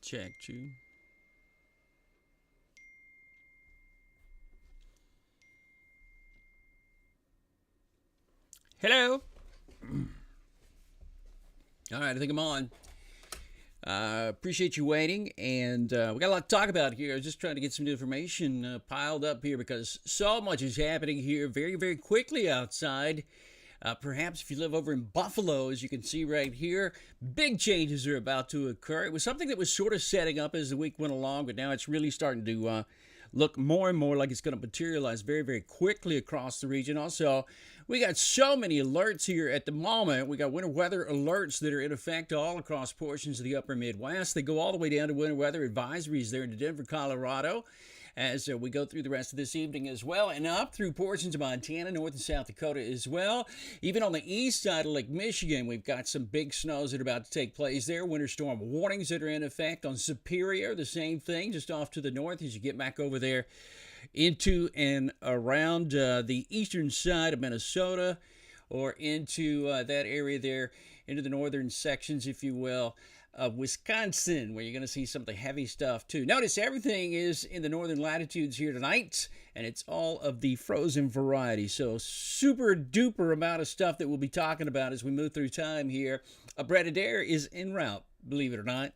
Check two. Hello. All right, I think I'm on. Appreciate you waiting, and we got a lot to talk about here. I was just trying to get some information piled up here because so much is happening here very, very quickly outside. Perhaps if you live over in Buffalo, as you can see right here, big changes are about to occur. It was something that was sort of setting up as the week went along, but now it's really starting to look more and more like it's going to materialize very, very quickly across the region. Also, we got so many alerts here at the moment. We got winter weather alerts that are in effect all across portions of the upper Midwest. They go all the way down to winter weather advisories there in Denver, Colorado, as we go through the rest of this evening as well, and up through portions of Montana, North and South Dakota as well. Even on the east side of Lake Michigan, we've got some big snows that are about to take place there. Winter storm warnings that are in effect on Superior, the same thing, just off to the north as you get back over there into and around the eastern side of Minnesota, or into that area there, into the northern sections, if you will, of Wisconsin, where you're going to see some of the heavy stuff too. Notice everything is in the northern latitudes here tonight, and it's all of the frozen variety. So super duper amount of stuff that we'll be talking about as we move through time here. Brett Adair is en route, believe it or not,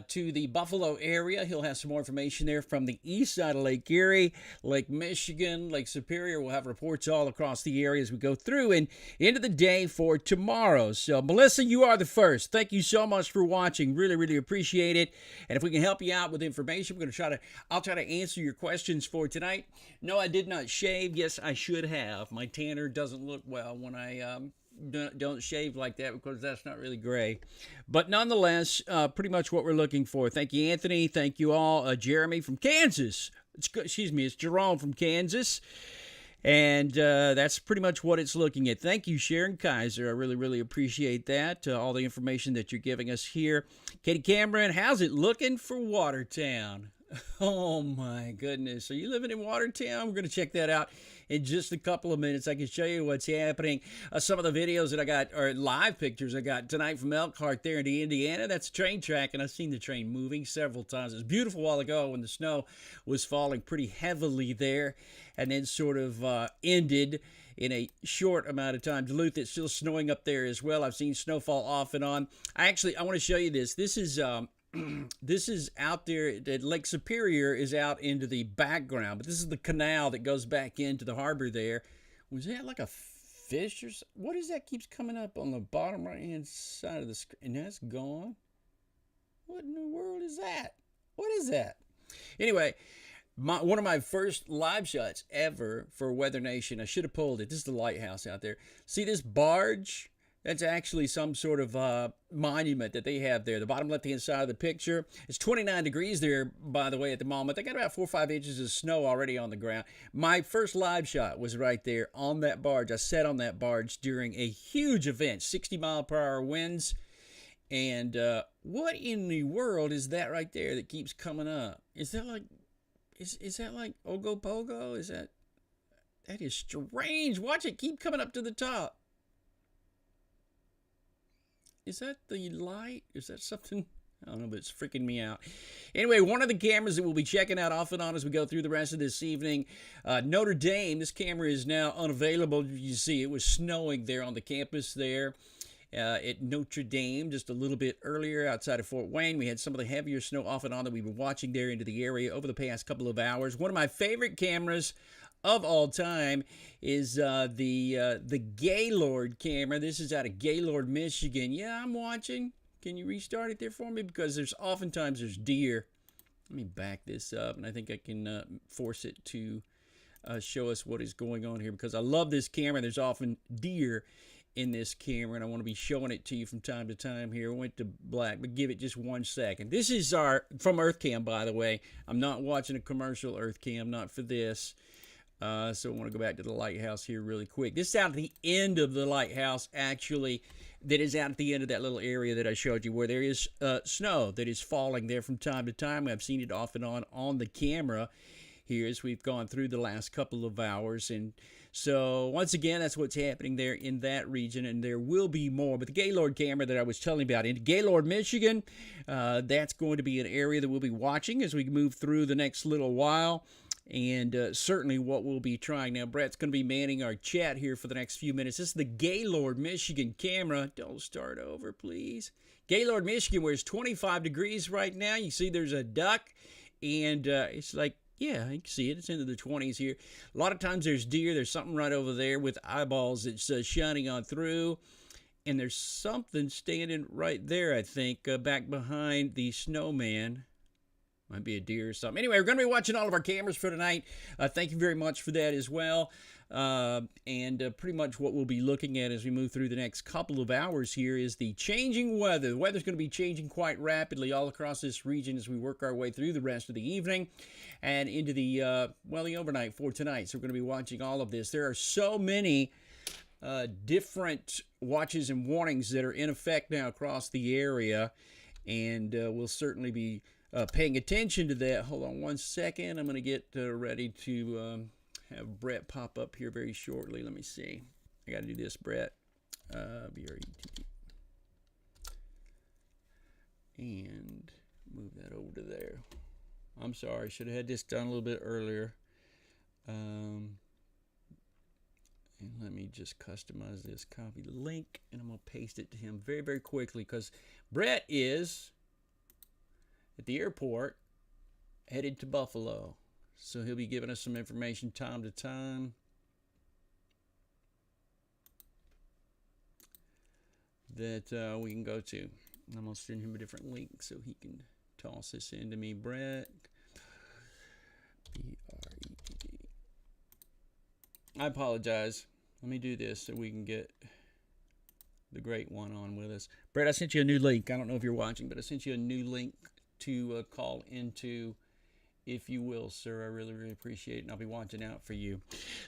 to the Buffalo area. He'll have some more information there from the east side of Lake Erie, Lake Michigan, Lake Superior. We'll have reports all across the area as we go through and into the day for tomorrow. So, Melissa, you are the first. Thank you so much for watching. Really, really appreciate it. And if we can help you out with information, I'll try to answer your questions for tonight. No, I did not shave. Yes, I should have. My tanner doesn't look well when I don't shave like that because that's not really gray, but nonetheless, pretty much what we're looking for. Thank you, Anthony. Thank you all. Jeremy from Kansas. It's Jerome from Kansas, and that's pretty much what it's looking at. Thank you, Sharon Kaiser. I really, really appreciate that. All the information that you're giving us here. Katie Cameron, how's it looking for Watertown? Oh my goodness. Are you living in Watertown? We're going to check that out in just a couple of minutes. I can show you what's happening. Some of the videos that I got, or live pictures I got tonight from Elkhart there in Indiana. That's a train track, and I've seen the train moving several times. It was beautiful a while ago when the snow was falling pretty heavily there, and then sort of ended in a short amount of time. Duluth, it's still snowing up there as well. I've seen snowfall off and on. I want to show you this. This is this is out there. Lake Superior is out into the background, but this is the canal that goes back into the harbor there. Was that like a fish or something? What is that keeps coming up on the bottom right hand side of the screen? And that's gone. What in the world is that? What is that? Anyway, one of my first live shots ever for Weather Nation. I should have pulled it. This is the lighthouse out there. See this barge? That's actually some sort of monument that they have there. The bottom left-hand side of the picture. It's 29 degrees there, by the way, at the moment. They got about 4 or 5 inches of snow already on the ground. My first live shot was right there on that barge. I sat on that barge during a huge event, 60-mile-per-hour winds. And what in the world is that right there that keeps coming up? Is that like, is that like Ogopogo? That is strange. Watch it keep coming up to the top. Is that the light? Is that something? I don't know, but it's freaking me out. Anyway, one of the cameras that we'll be checking out off and on as we go through the rest of this evening, Notre Dame. This camera is now unavailable. You see, it was snowing there on the campus there at Notre Dame just a little bit earlier outside of Fort Wayne. We had some of the heavier snow off and on that we've been watching there into the area over the past couple of hours. One of my favorite cameras of all time is the Gaylord camera. This is out of Gaylord, Michigan. Yeah, I'm watching. Can you restart it there for me? Because oftentimes there's deer. Let me back this up, and I think I can force it to show us what is going on here, because I love this camera. There's often deer in this camera, and I want to be showing it to you from time to time here. I went to black, but give it just 1 second. This is from EarthCam, by the way. I'm not watching a commercial EarthCam, not for this. So I want to go back to the lighthouse here really quick. This is out at the end of the lighthouse, actually, that is out at the end of that little area that I showed you where there is snow that is falling there from time to time. I've seen it off and on the camera here as we've gone through the last couple of hours. And So once again, that's what's happening there in that region, and there will be more. But the Gaylord camera that I was telling you about in Gaylord, Michigan, that's going to be an area that we'll be watching as we move through the next little while. And certainly what we'll be trying. Now, Brett's going to be manning our chat here for the next few minutes. This is the Gaylord, Michigan camera. Don't start over, please. Gaylord, Michigan, where it's 25 degrees right now. You see there's a duck, and it's like, yeah, you can see it. It's into the 20s here. A lot of times there's deer. There's something right over there with eyeballs that's shining on through. And there's something standing right there, I think, back behind the snowman. Might be a deer or something. Anyway, we're going to be watching all of our cameras for tonight. Thank you very much for that as well. And pretty much what we'll be looking at as we move through the next couple of hours here is the changing weather. The weather's going to be changing quite rapidly all across this region as we work our way through the rest of the evening and into the, well, the overnight for tonight. So we're going to be watching all of this. There are so many different watches and warnings that are in effect now across the area, and we'll certainly be paying attention to that. Hold on one second. I'm going to get ready to have Brett pop up here very shortly. Let me see. I got to do this, Brett. BRET. And move that over to there. I'm sorry. Should have had this done a little bit earlier. And let me just customize this. Copy the link, and I'm going to paste it to him very, very quickly because Brett is at the airport headed to Buffalo. So he'll be giving us some information time to time that we can go to. I'm going to send him a different link so he can toss this into me. Brett. BRET. I apologize. Let me do this so we can get the great one on with us. Brett, I sent you a new link. I don't know if you're watching, but I sent you a new link to call into, if you will, sir. I really, really appreciate it, and I'll be watching out for you.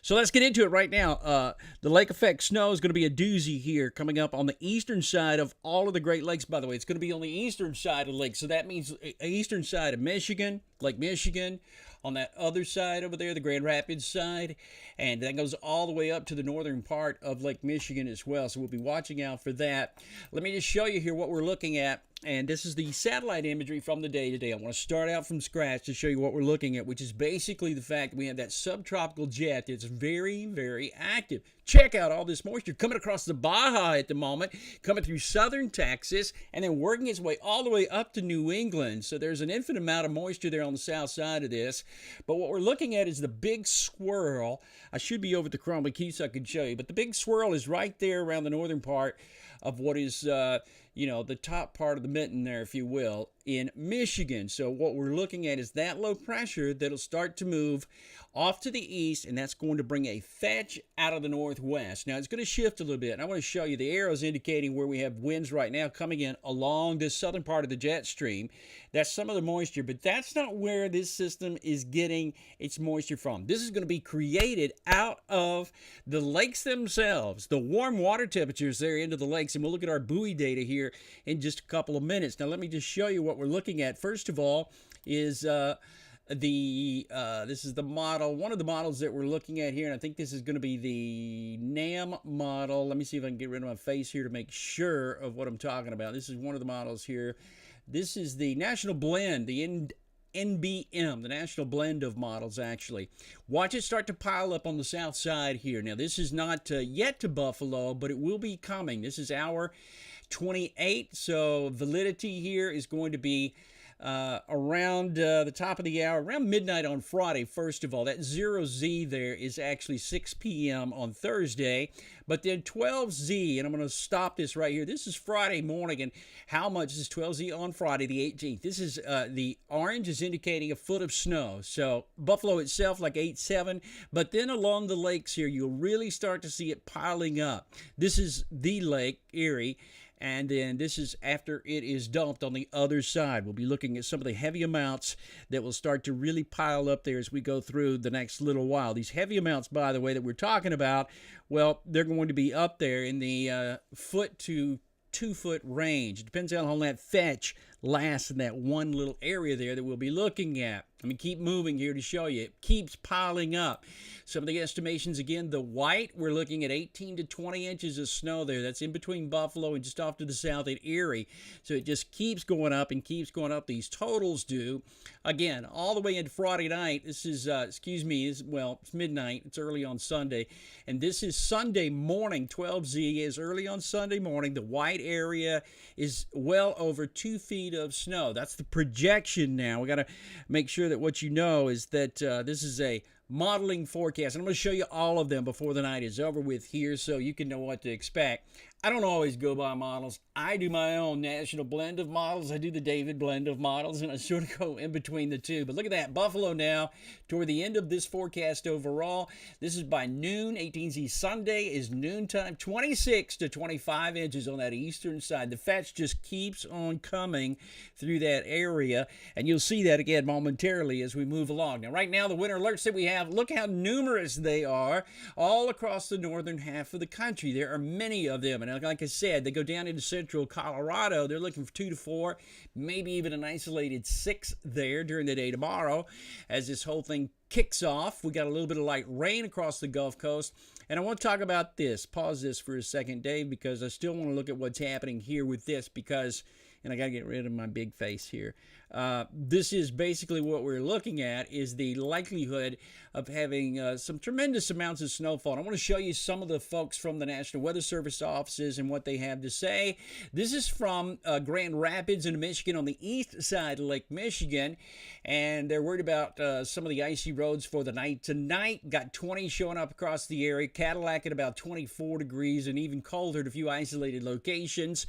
So let's get into it right now. The lake effect snow is going to be a doozy here coming up on the eastern side of all of the Great Lakes, by the way. It's going to be on the eastern side of the lake, so that means eastern side of Michigan, Lake Michigan, on that other side over there, the Grand Rapids side, and that goes all the way up to the northern part of Lake Michigan as well, so we'll be watching out for that. Let me just show you here what we're looking at, and this is the satellite imagery from the day today. I want to start out from scratch to show you what we're looking at, which is basically the fact that we have that subtropical jet that's very, very active. Check out all this moisture coming across the Baja at the moment, coming through southern Texas, and then working its way all the way up to New England. So there's an infinite amount of moisture there on the south side of this. But what we're looking at is the big swirl. I should be over at the Chroma key so I can show you, but the big swirl is right there around the northern part of what is, the top part of the mitten there, if you will, in Michigan. So what we're looking at is that low pressure that'll start to move off to the east, and that's going to bring a fetch out of the northwest. Now, it's going to shift a little bit, and I want to show you the arrows indicating where we have winds right now coming in along the southern part of the jet stream. That's some of the moisture, but that's not where this system is getting its moisture from. This is going to be created out of the lakes themselves, the warm water temperatures there into the lakes, and we'll look at our buoy data here in just a couple of minutes. Now, let me just show you what we're looking at. First of all is this is the model, one of the models that we're looking at here, and I think this is going to be the NAM model. Let me see if I can get rid of my face here to make sure of what I'm talking about. This is one of the models here. This is the National Blend, the NBM, the National Blend of models, actually. Watch it start to pile up on the south side here. Now, this is not yet to Buffalo, but it will be coming. This is hour 28, so validity here is going to be around the top of the hour, around midnight on Friday, first of all. That 0Z there is actually 6 p.m. on Thursday, but then 12Z, and I'm going to stop this right here. This is Friday morning, and how much is 12Z on Friday, the 18th? This is, the orange is indicating a foot of snow, so Buffalo itself like 8.7, but then along the lakes here, you'll really start to see it piling up. This is the lake, Erie, and then this is after it is dumped on the other side. We'll be looking at some of the heavy amounts that will start to really pile up there as we go through the next little while. These heavy amounts, by the way, that we're talking about, well, they're going to be up there in the foot to 2 foot range. It depends on how long that fetch lasts in that one little area there that we'll be looking at. Let me keep moving here to show you. It keeps piling up. Some of the estimations, again, the white, we're looking at 18 to 20 inches of snow there. That's in between Buffalo and just off to the south at Erie. So it just keeps going up and keeps going up. These totals do. Again, all the way into Friday night. This is, it's midnight. It's early on Sunday. And this is Sunday morning. 12Z is early on Sunday morning. The white area is well over 2 feet of snow. That's the projection now. We got to make sure that what you know is that this is a modeling forecast. And I'm going to show you all of them before the night is over with here so you can know what to expect. I don't always go by models. I do my own national blend of models. I do the David blend of models, and I sort of go in between the two. But look at that. Buffalo now, toward the end of this forecast overall. This is by noon. 18Z Sunday is noontime. 26 to 25 inches on that eastern side. The fetch just keeps on coming through that area, and you'll see that again momentarily as we move along. Now, right now, the winter alerts that we have, look how numerous they are all across the northern half of the country. There are many of them, and like I said, they go down into central Colorado. They're looking for 2 to 4, maybe even an isolated 6 there during the day tomorrow as this whole thing kicks off. We got a little bit of light rain across the Gulf Coast. And I want to talk about this. Pause this for a second, Dave, because I still want to look at what's happening here with this because, and I got to get rid of my big face here. This is basically what we're looking at is the likelihood of having some tremendous amounts of snowfall. And I want to show you some of the folks from the National Weather Service offices and what they have to say. This is from Grand Rapids in Michigan on the east side of Lake Michigan. And they're worried about some of the icy roads for the night tonight. Got 20 showing up across the area. Cadillac at about 24 degrees and even colder at a few isolated locations.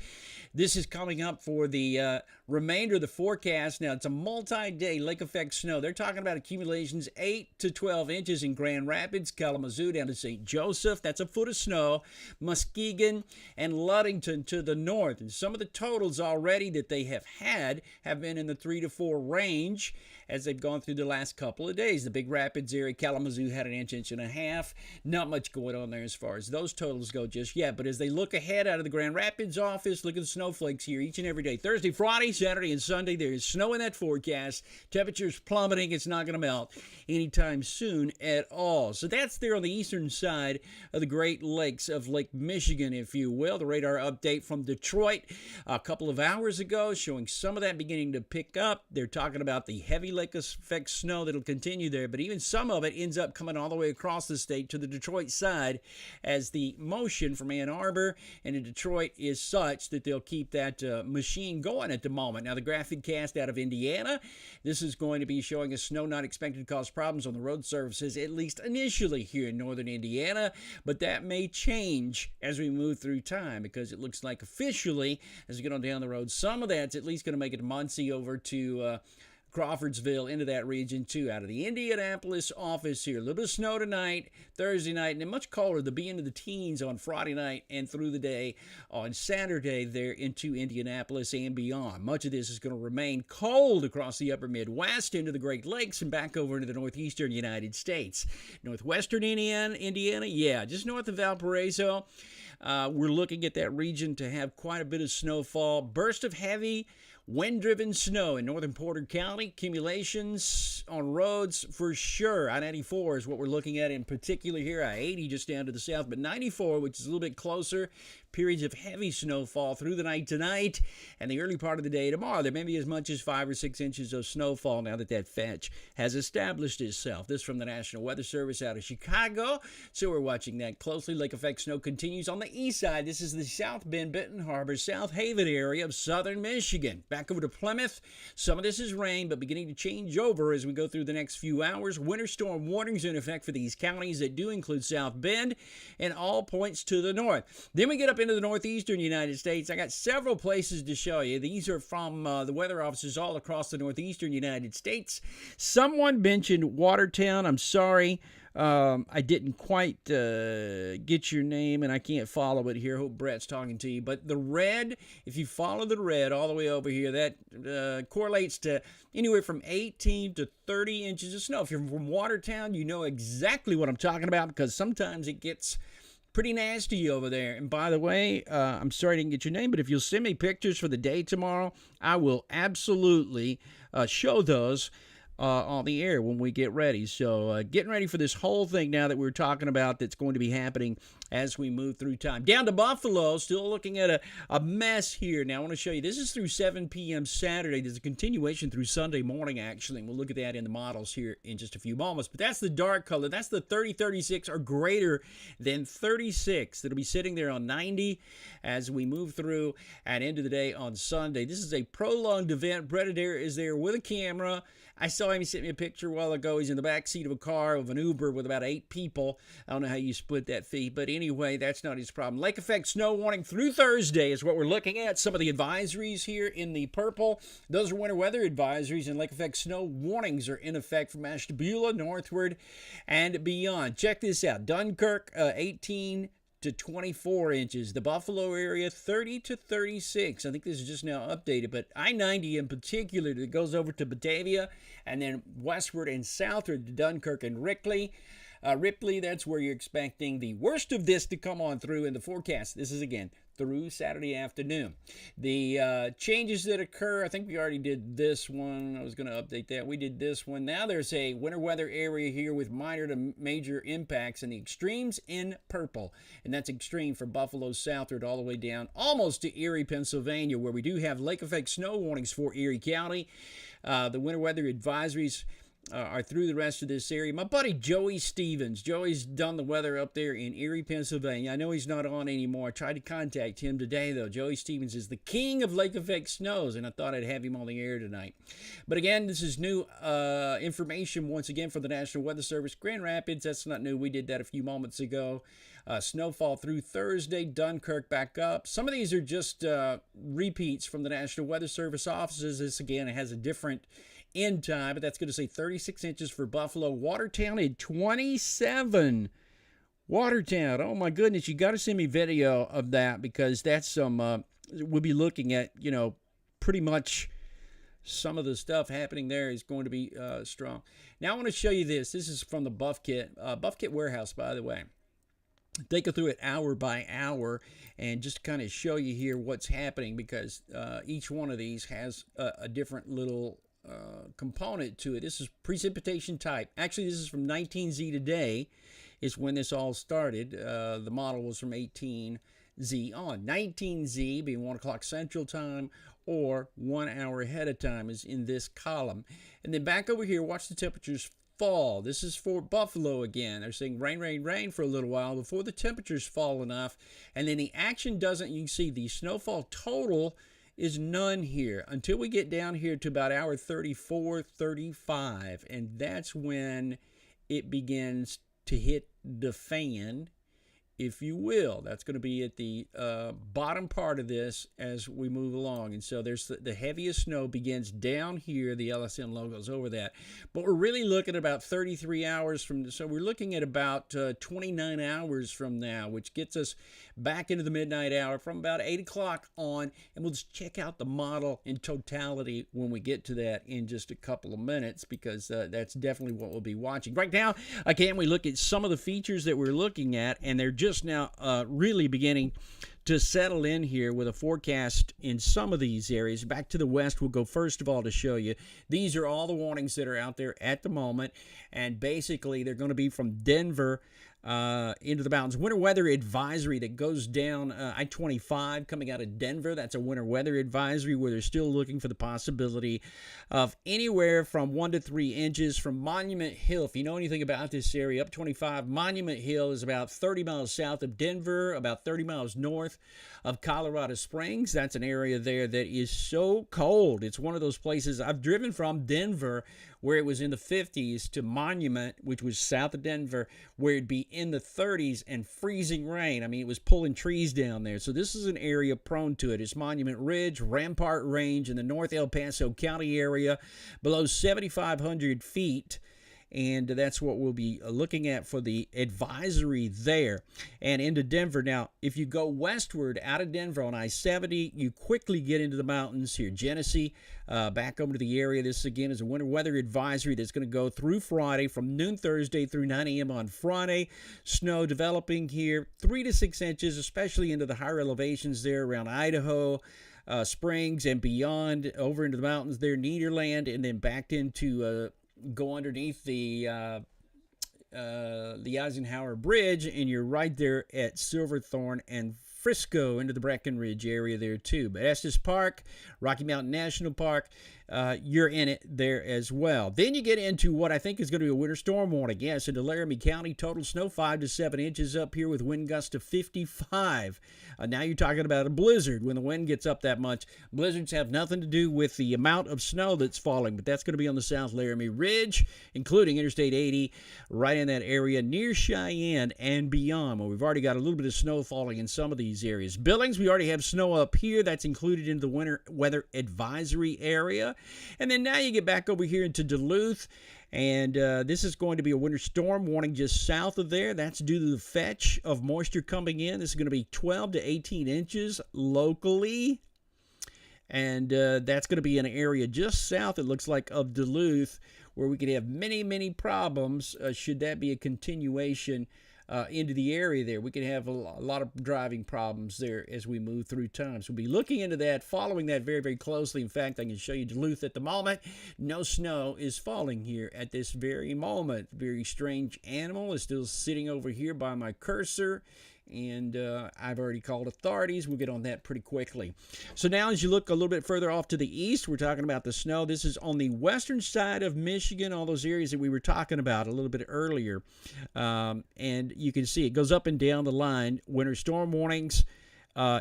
This is coming up for the remainder of the forecast. Now, it's a multi-day lake effect snow. They're talking about accumulations 8 to 12 inches in Grand Rapids, Kalamazoo down to St. Joseph. That's a foot of snow. Muskegon and Ludington to the north. And some of the totals already that they have had have been in the 3 to 4 range as they've gone through the last couple of days. The Big Rapids area, Kalamazoo had an inch and a half. Not much going on there as far as those totals go just yet. But as they look ahead out of the Grand Rapids office, look at the snowflakes here each and every day. Thursday, Friday, Saturday, and Sunday, there is snow in that forecast. Temperatures plummeting. It's not going to melt anytime soon at all. So that's there on the eastern side of the Great Lakes of Lake Michigan, if you will. The radar update from Detroit a couple of hours ago showing some of that beginning to pick up. They're talking about the heavy lake effect snow that'll continue there, but even some of it ends up coming all the way across the state to the Detroit side as the motion from Ann Arbor and in Detroit is such that they'll keep that machine going at the moment. Now, the graphic cast out of Indiana, this is going to be showing us snow not expected to cause problems on the road surfaces, at least initially here in northern Indiana, but that may change as we move through time because it looks like officially, as we get on down the road, some of that's at least going to make it to Muncie over to Crawfordsville into that region too. Out of the Indianapolis office here, a little bit of snow tonight, Thursday night, and then much colder. They'll be into the teens on Friday night and through the day on Saturday there into Indianapolis and beyond. Much of this is going to remain cold across the upper Midwest into the Great Lakes and back over into the northeastern United States. Northwestern Indiana, yeah, just north of Valparaiso. We're looking at that region to have quite a bit of snowfall. Burst of heavy wind-driven snow in northern Porter County. Accumulations on roads for sure. I-94 is what we're looking at in particular here. I-80 just down to the south, but 94, which is a little bit closer. Periods of heavy snowfall through the night tonight and the early part of the day tomorrow. There may be as much as 5 or 6 inches of snowfall now that that fetch has established itself. This from the National Weather Service out of Chicago. So we're watching that closely. Lake effect snow continues on the east side. This is the South Bend, Benton Harbor, South Haven area of southern Michigan. Back over to Plymouth. Some of this is rain, but beginning to change over as we go through the next few hours. Winter storm warnings in effect for these counties that do include South Bend and all points to the north. Then we get up into the northeastern United States. I got several places to show you. These are from the weather offices all across the northeastern United States. Someone mentioned Watertown. I'm sorry. I didn't quite get your name, and I can't follow it here. Hope Brett's talking to you. But the red, if you follow the red all the way over here, that correlates to anywhere from 18 to 30 inches of snow. If you're from Watertown, you know exactly what I'm talking about because sometimes it gets pretty nasty over there. And by the way, I'm sorry I didn't get your name, but if you'll send me pictures for the day tomorrow, I will absolutely show those on the air when we get ready. So getting ready for this whole thing now that we're talking about that's going to be happening as we move through time. Down to Buffalo, still looking at a mess here. Now I want to show you, this is through 7 p.m. Saturday. There's a continuation through Sunday morning, actually. And we'll look at that in the models here in just a few moments. But that's the dark color. That's the 30, 36 or greater than 36. That'll be sitting there on 90 as we move through at end of the day on Sunday. This is a prolonged event. Brett Adair is there with a camera. I saw him, he sent me a picture a while ago. He's in the back seat of a car of an Uber with about 8 people. I don't know how you split that fee, but anyway, that's not his problem. Lake effect snow warning through Thursday is what we're looking at. Some of the advisories here in the purple, those are winter weather advisories, and lake effect snow warnings are in effect from Ashtabula northward and beyond. Check this out. Dunkirk, 18 to 24 inches. The Buffalo area, 30 to 36. I think this is just now updated, but I-90 in particular that goes over to Batavia and then westward and southward to Dunkirk and Ripley. Ripley, that's where you're expecting the worst of this to come on through in the forecast. This is, again, through Saturday afternoon. The changes that occur, I think we already did this one. I was going to update that. We did this one. Now there's a winter weather area here with minor to major impacts and the extremes in purple. And that's extreme for Buffalo southward all the way down almost to Erie, Pennsylvania, where we do have lake effect snow warnings for Erie County. The winter weather advisories are through the rest of this area. My buddy Joey Stevens. Joey's done the weather up there in Erie, Pennsylvania. I know he's not on anymore. I tried to contact him today, though. Joey Stevens is the king of lake effect snows, and I thought I'd have him on the air tonight. But again, this is new information once again from the National Weather Service. Grand Rapids, that's not new. We did that a few moments ago. Snowfall through Thursday. Dunkirk back up. Some of these are just repeats from the National Weather Service offices. This, again, it has a different end time, but that's going to say 36 inches for Buffalo. Watertown at 27. Watertown, oh my goodness, you got to send me video of that because that's some, we'll be looking at, you know, pretty much some of the stuff happening there is going to be strong. Now I want to show you this. This is from the Buff Kit warehouse, by the way. Take you through it hour by hour and just kind of show you here what's happening because each one of these has a different little component to it. This is precipitation type. Actually, this is from 19Z today is when this all started. The model was from 18Z on. 19Z being 1 o'clock Central Time or 1 hour ahead of time is in this column. And then back over here, watch the temperatures fall. This is for Buffalo again. They're saying rain, rain, rain for a little while before the temperatures fall enough. And then the action doesn't, you can see the snowfall total is none here until we get down here to about hour 34, 35. And that's when it begins to hit the fan, if you will. That's going to be at the bottom part of this as we move along. And so there's the heaviest snow begins down here. The LSN logo's over that. But we're really looking at about 33 hours from, so we're looking at about 29 hours from now, which gets us back into the midnight hour from about 8 o'clock on. And we'll just check out the model in totality when we get to that in just a couple of minutes, because that's definitely what we'll be watching. Right now, again, we look at some of the features that we're looking at, and they're just now really beginning to settle in here with a forecast in some of these areas. Back to the west, we'll go first of all to show you. These are all the warnings that are out there at the moment, and basically they're going to be from Denver into the mountains. Winter weather advisory that goes down I-25 coming out of Denver. That's a winter weather advisory where they're still looking for the possibility of anywhere from 1 to 3 inches from Monument Hill. If you know anything about this area, up 25, Monument Hill is about 30 miles south of Denver, about 30 miles north of Colorado Springs. That's an area there that is so cold. It's one of those places I've driven from Denver where it was in the 50s to Monument, which was south of Denver, where it'd be in the 30s and freezing rain. I mean, it was pulling trees down there. So this is an area prone to it. It's Monument Ridge, Rampart Range in the North El Paso County area, below 7,500 feet. and that's what we'll be looking at for the advisory there. And into Denver. Now, if you go westward out of Denver on I-70, you quickly get into the mountains here. Genesee, back over to the area. This, again, is a winter weather advisory that's going to go through Friday from noon Thursday through 9 a.m. on Friday. Snow developing here, 3 to 6 inches, especially into the higher elevations there around Idaho, Springs, and beyond, over into the mountains there, Nederland, and then back into go underneath the Eisenhower Bridge, and you're right there at Silverthorne and Frisco into the Breckenridge area there too. But Estes Park, Rocky Mountain National Park, you're in it there as well. Then you get into what I think is going to be a winter storm warning. Yes, into Laramie County, total snow 5 to 7 inches up here with wind gusts to 55. Now you're talking about a blizzard when the wind gets up that much. Blizzards have nothing to do with the amount of snow that's falling, but that's going to be on the South Laramie Ridge, including Interstate 80, right in that area near Cheyenne and beyond. Well, we've already got a little bit of snow falling in some of these areas. Billings, we already have snow up here. That's included in the winter weather advisory area. And then now you get back over here into Duluth, and this is going to be a winter storm warning just south of there. That's due to the fetch of moisture coming in. This is going to be 12 to 18 inches locally, and that's going to be an area just south, it looks like, of Duluth, where we could have many, many problems should that be a continuation into the area there. We could have a lot of driving problems there as we move through time. So we'll be looking into that, following that very, very closely. In fact, I can show you Duluth at the moment. No snow is falling here at this very moment. Very strange animal is still sitting over here by my cursor. And I've already called authorities. We'll get on that pretty quickly. So now as you look a little bit further off to the east, we're talking about the snow. This is on the western side of Michigan, all those areas that we were talking about a little bit earlier. And you can see it goes up and down the line. Winter storm warnings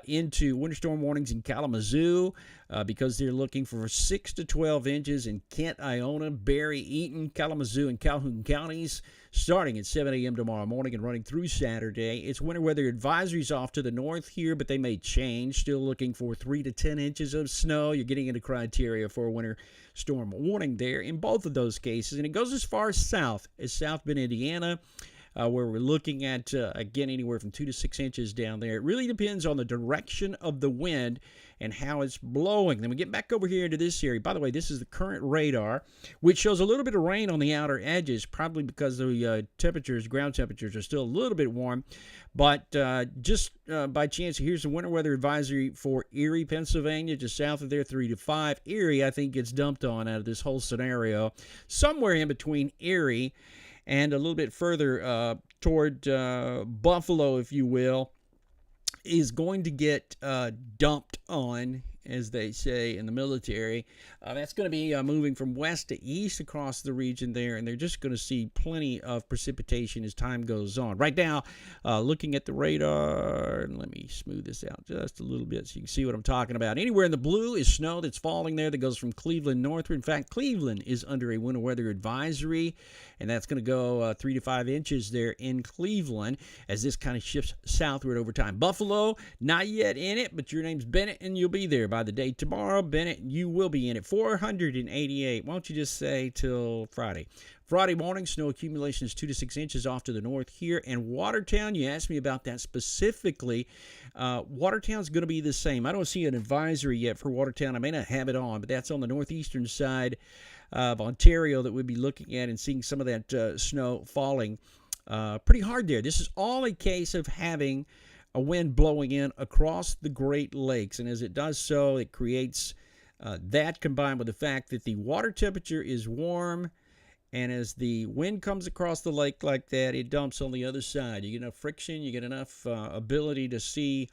into winter storm warnings in Kalamazoo because they're looking for 6 to 12 inches in Kent, Iona, Berry, Eaton, Kalamazoo, and Calhoun counties, starting at 7 a.m. tomorrow morning and running through Saturday. It's winter weather advisories off to the north here, but they may change. Still looking for 3 to 10 inches of snow. You're getting into criteria for a winter storm warning there in both of those cases. And it goes as far south as South Bend, Indiana, where we're looking at, again, anywhere from 2 to 6 inches down there. It really depends on the direction of the wind and how it's blowing. Then we get back over here into this area. By the way, this is the current radar, which shows a little bit of rain on the outer edges, probably because the ground temperatures are still a little bit warm. But just by chance, here's the winter weather advisory for Erie, Pennsylvania, just south of there, 3 to 5. Erie, I think, gets dumped on out of this whole scenario. Somewhere in between Erie and a little bit further toward Buffalo, if you will, is going to get dumped on, as they say in the military. That's going to be moving from west to east across the region there, and they're just going to see plenty of precipitation as time goes on. Right now, looking at the radar, let me smooth this out just a little bit so you can see what I'm talking about. Anywhere in the blue is snow that's falling there that goes from Cleveland northward. In fact, Cleveland is under a winter weather advisory, and that's going to go 3 to 5 inches there in Cleveland as this kind of shifts southward over time. Buffalo, not yet in it, but your name's Bennett, and you'll be there by the day tomorrow. Bennett, you will be in it. 488. Why don't you just say till Friday? Friday morning, snow accumulation is 2 to 6 inches off to the north here. And Watertown, you asked me about that specifically. Watertown's going to be the same. I don't see an advisory yet for Watertown. I may not have it on, but that's on the northeastern side of Ontario that we'll be looking at and seeing some of that snow falling pretty hard there. This is all a case of having a wind blowing in across the Great Lakes. And as it does so, it creates that combined with the fact that the water temperature is warm. And as the wind comes across the lake like that, it dumps on the other side. You get enough friction, you get enough ability to see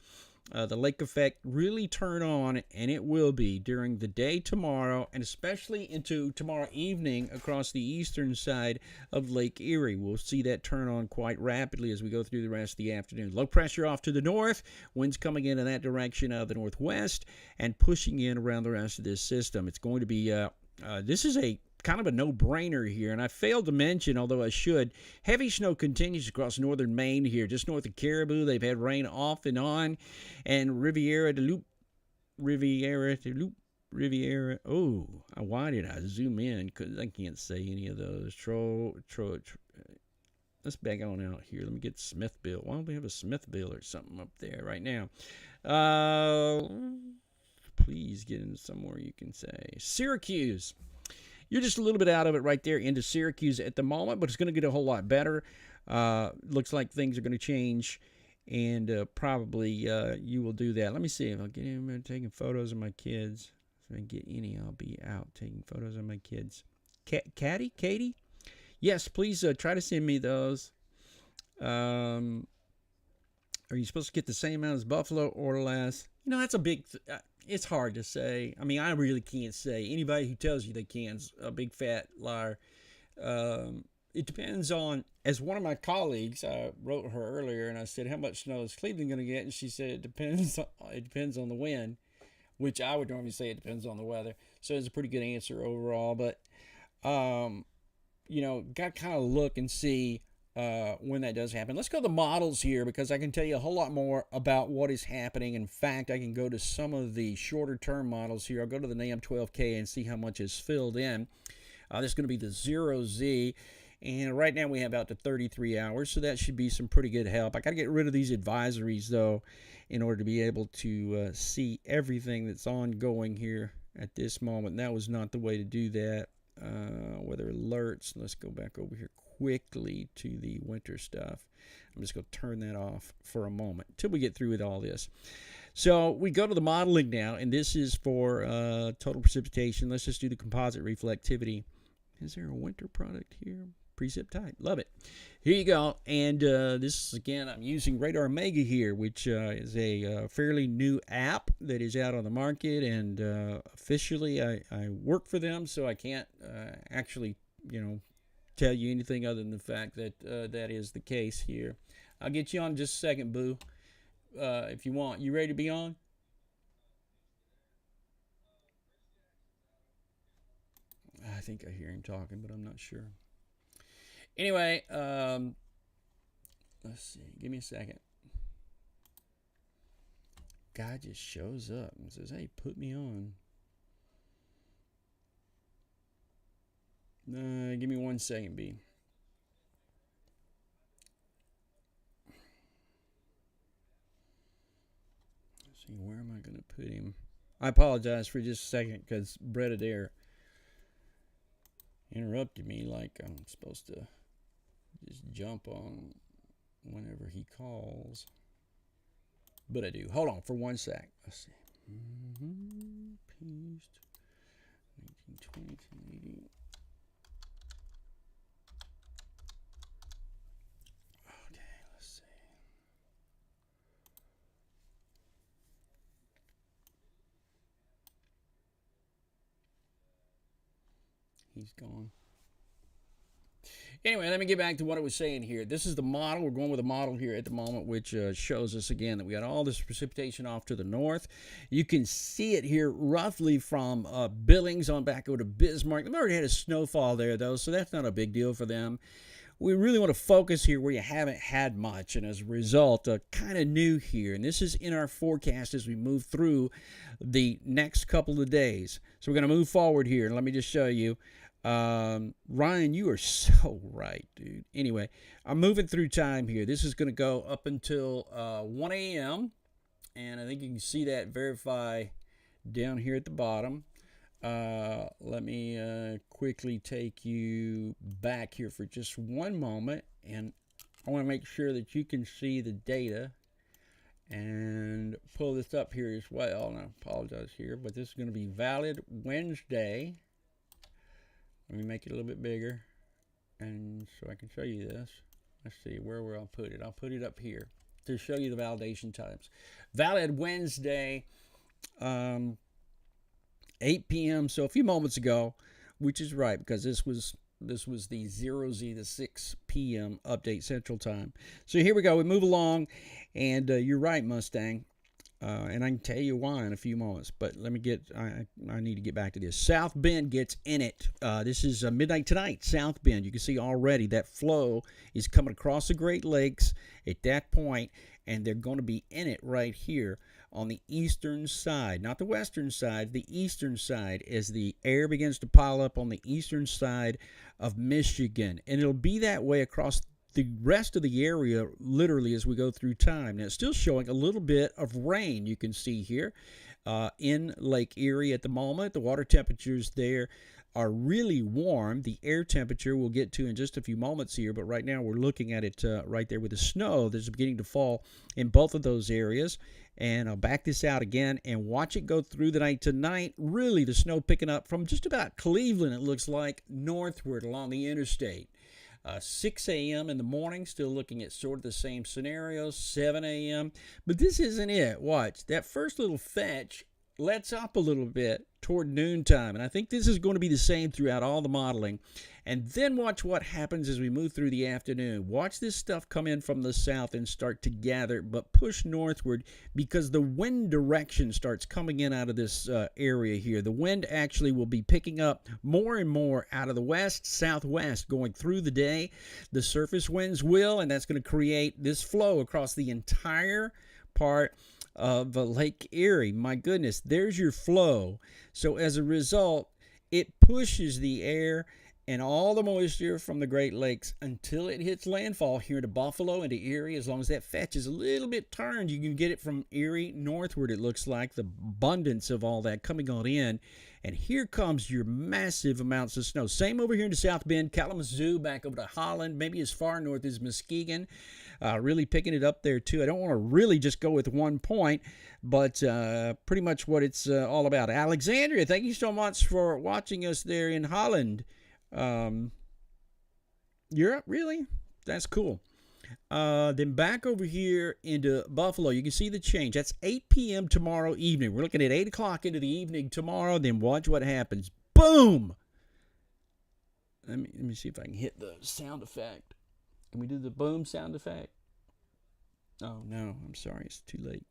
the lake effect really turn on, and it will be during the day tomorrow, and especially into tomorrow evening across the eastern side of Lake Erie. We'll see that turn on quite rapidly as we go through the rest of the afternoon. Low pressure off to the north, winds coming in that direction out of the northwest and pushing in around the rest of this system. It's going to be, this is a kind of a no-brainer here, and I failed to mention, although I should, heavy snow continues across northern Maine here, just north of Caribou. They've had rain off and on, and Riviera de Loup, Riviera. Oh, why did I zoom in? Because I can't say any of those. Let's back on out here. Let me get Smithville. Why don't we have a Smithville or something up there right now? Please get in somewhere you can say Syracuse. You're just a little bit out of it right there into Syracuse at the moment, but it's going to get a whole lot better. Looks like things are going to change, and probably you will do that. Let me see if I'll get him taking photos of my kids. If I can get any, I'll be out taking photos of my kids. Katie? Yes, please try to send me those. Are you supposed to get the same amount as Buffalo or less? You know, that's a big... it's hard to say. I mean, I really can't say. Anybody who tells you they can is a big fat liar. It depends on... As one of my colleagues, I wrote her earlier, and I said, how much snow is Cleveland going to get? And she said, it depends on the wind, which I would normally say it depends on the weather. So it's a pretty good answer overall. But, you know, got to kind of look and see when that does happen. Let's go to the models here, because I can tell you a whole lot more about what is happening. In fact, I can go to some of the shorter term models here. I'll go to the NAM 12K and see how much is filled in. This is going to be the 0Z. And right now we have out to 33 hours, so that should be some pretty good help. I got to get rid of these advisories, though, in order to be able to see everything that's ongoing here at this moment. That was not the way to do that. Weather alerts. Let's go back over here quickly to the winter stuff. I'm just going to turn that off for a moment until we get through with all this. So we go to the modeling now, and this is for total precipitation. Let's just do the composite reflectivity. Is there a winter product here? Precip type. Love it. Here you go. And this is, again, I'm using Radar Mega here, which is a fairly new app that is out on the market. And officially, I work for them, so I can't actually, you know, tell you anything other than the fact that that is the case here. I'll get you on in just a second, boo, if you want. You ready to be on? I think I hear him talking, but I'm not sure. Anyway, let's see. Give me a second. Guy just shows up and says, hey, put me on. Give me 1 second, B. Let's see, where am I going to put him? I apologize for just a second, because Brett Adair interrupted me like I'm supposed to just jump on whenever he calls. But I do. Hold on for 1 sec. Let's see. Paste. 1920, 1080. Okay, let's see. He's gone. Anyway, let me get back to what I was saying here. This is the model. We're going with a model here at the moment, which shows us, again, that we got all this precipitation off to the north. You can see it here roughly from Billings on back over to Bismarck. They've already had a snowfall there, though, so that's not a big deal for them. We really want to focus here where you haven't had much, and as a result, kind of new here. And this is in our forecast as we move through the next couple of days. So we're going to move forward here, and let me just show you. Ryan, you are so right, dude. Anyway, I'm moving through time here. This is going to go up until 1 a.m. And I think you can see that verify down here at the bottom. Let me quickly take you back here for just one moment. And I want to make sure that you can see the data. And pull this up here as well. And I apologize here, but this is going to be valid Wednesday. Let me make it a little bit bigger, and so I can show you this. Let's see, where will I put it? I'll put it up here to show you the validation times. Valid Wednesday, 8 p.m., so a few moments ago, which is right, because this was the 0Z to 6 p.m. update Central Time. So here we go. We move along, and you're right, Mustang. And I can tell you why in a few moments, but let me I need to get back to this. South Bend gets in it. This is midnight tonight, South Bend. You can see already that flow is coming across the Great Lakes at that point, and they're going to be in it right here on the eastern side, not the western side, the eastern side, as the air begins to pile up on the eastern side of Michigan. And it'll be that way across the rest of the area literally as we go through time. Now, it's still showing a little bit of rain, you can see here in Lake Erie at the moment. The water temperatures there are really warm. The air temperature we'll get to in just a few moments here, but right now we're looking at it right there with the snow that's beginning to fall in both of those areas. And I'll back this out again and watch it go through the night tonight. Really, the snow picking up from just about Cleveland, it looks like, northward along the interstate. 6 a.m. in the morning, still looking at sort of the same scenario, 7 a.m. But this isn't it. Watch, that first little fetch lets up a little bit toward noontime, and I think this is going to be the same throughout all the modeling. And then watch what happens as we move through the afternoon. Watch this stuff come in from the south and start to gather, but push northward because the wind direction starts coming in out of this area here. The wind actually will be picking up more and more out of the west, southwest going through the day. The surface winds will, and that's going to create this flow across the entire part of Lake Erie. My goodness, there's your flow. So as a result, it pushes the air and all the moisture from the Great Lakes until it hits landfall here to Buffalo and to Erie. As long as that fetch is a little bit turned, you can get it from Erie northward, it looks like, the abundance of all that coming on in. And here comes your massive amounts of snow. Same over here in the South Bend, Kalamazoo, back over to Holland, maybe as far north as Muskegon. Really picking it up there, too. I don't want to really just go with one point, but pretty much what it's all about. Alexandria, thank you so much for watching us there in Holland. Europe, really? That's cool. Then back over here into Buffalo, you can see the change. That's 8 p.m. tomorrow evening. We're looking at 8 o'clock into the evening tomorrow. Then watch what happens. Boom! Let me see if I can hit the sound effect. Can we do the boom sound effect? Oh, no. I'm sorry. It's too late.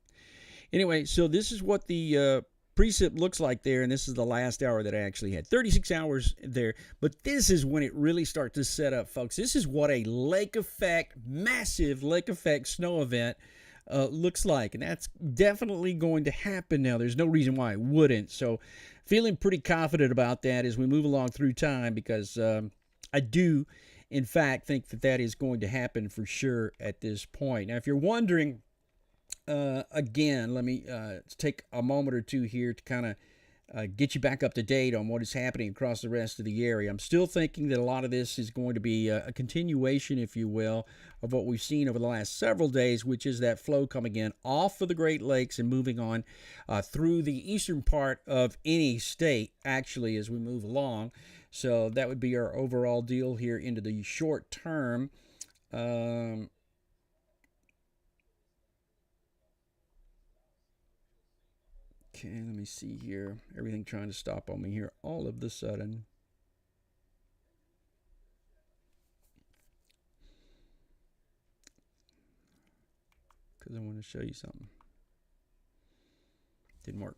Anyway, so this is what the precip looks like there, and this is the last hour that I actually had. 36 hours there, but this is when it really starts to set up, folks. This is what a lake effect, massive lake effect snow event looks like, and that's definitely going to happen now. There's no reason why it wouldn't, so feeling pretty confident about that as we move along through time, because I do, in fact, think that that is going to happen for sure at this point. Now, if you're wondering, again, let me take a moment or two here to kind of get you back up to date on what is happening across the rest of the area. I'm still thinking that a lot of this is going to be a continuation, if you will, of what we've seen over the last several days, which is that flow coming in off of the Great Lakes and moving on through the eastern part of any state, actually, as we move along. So that would be our overall deal here into the short term. Okay, let me see here. Everything trying to stop on me here all of the sudden. Because I want to show you something. Didn't work.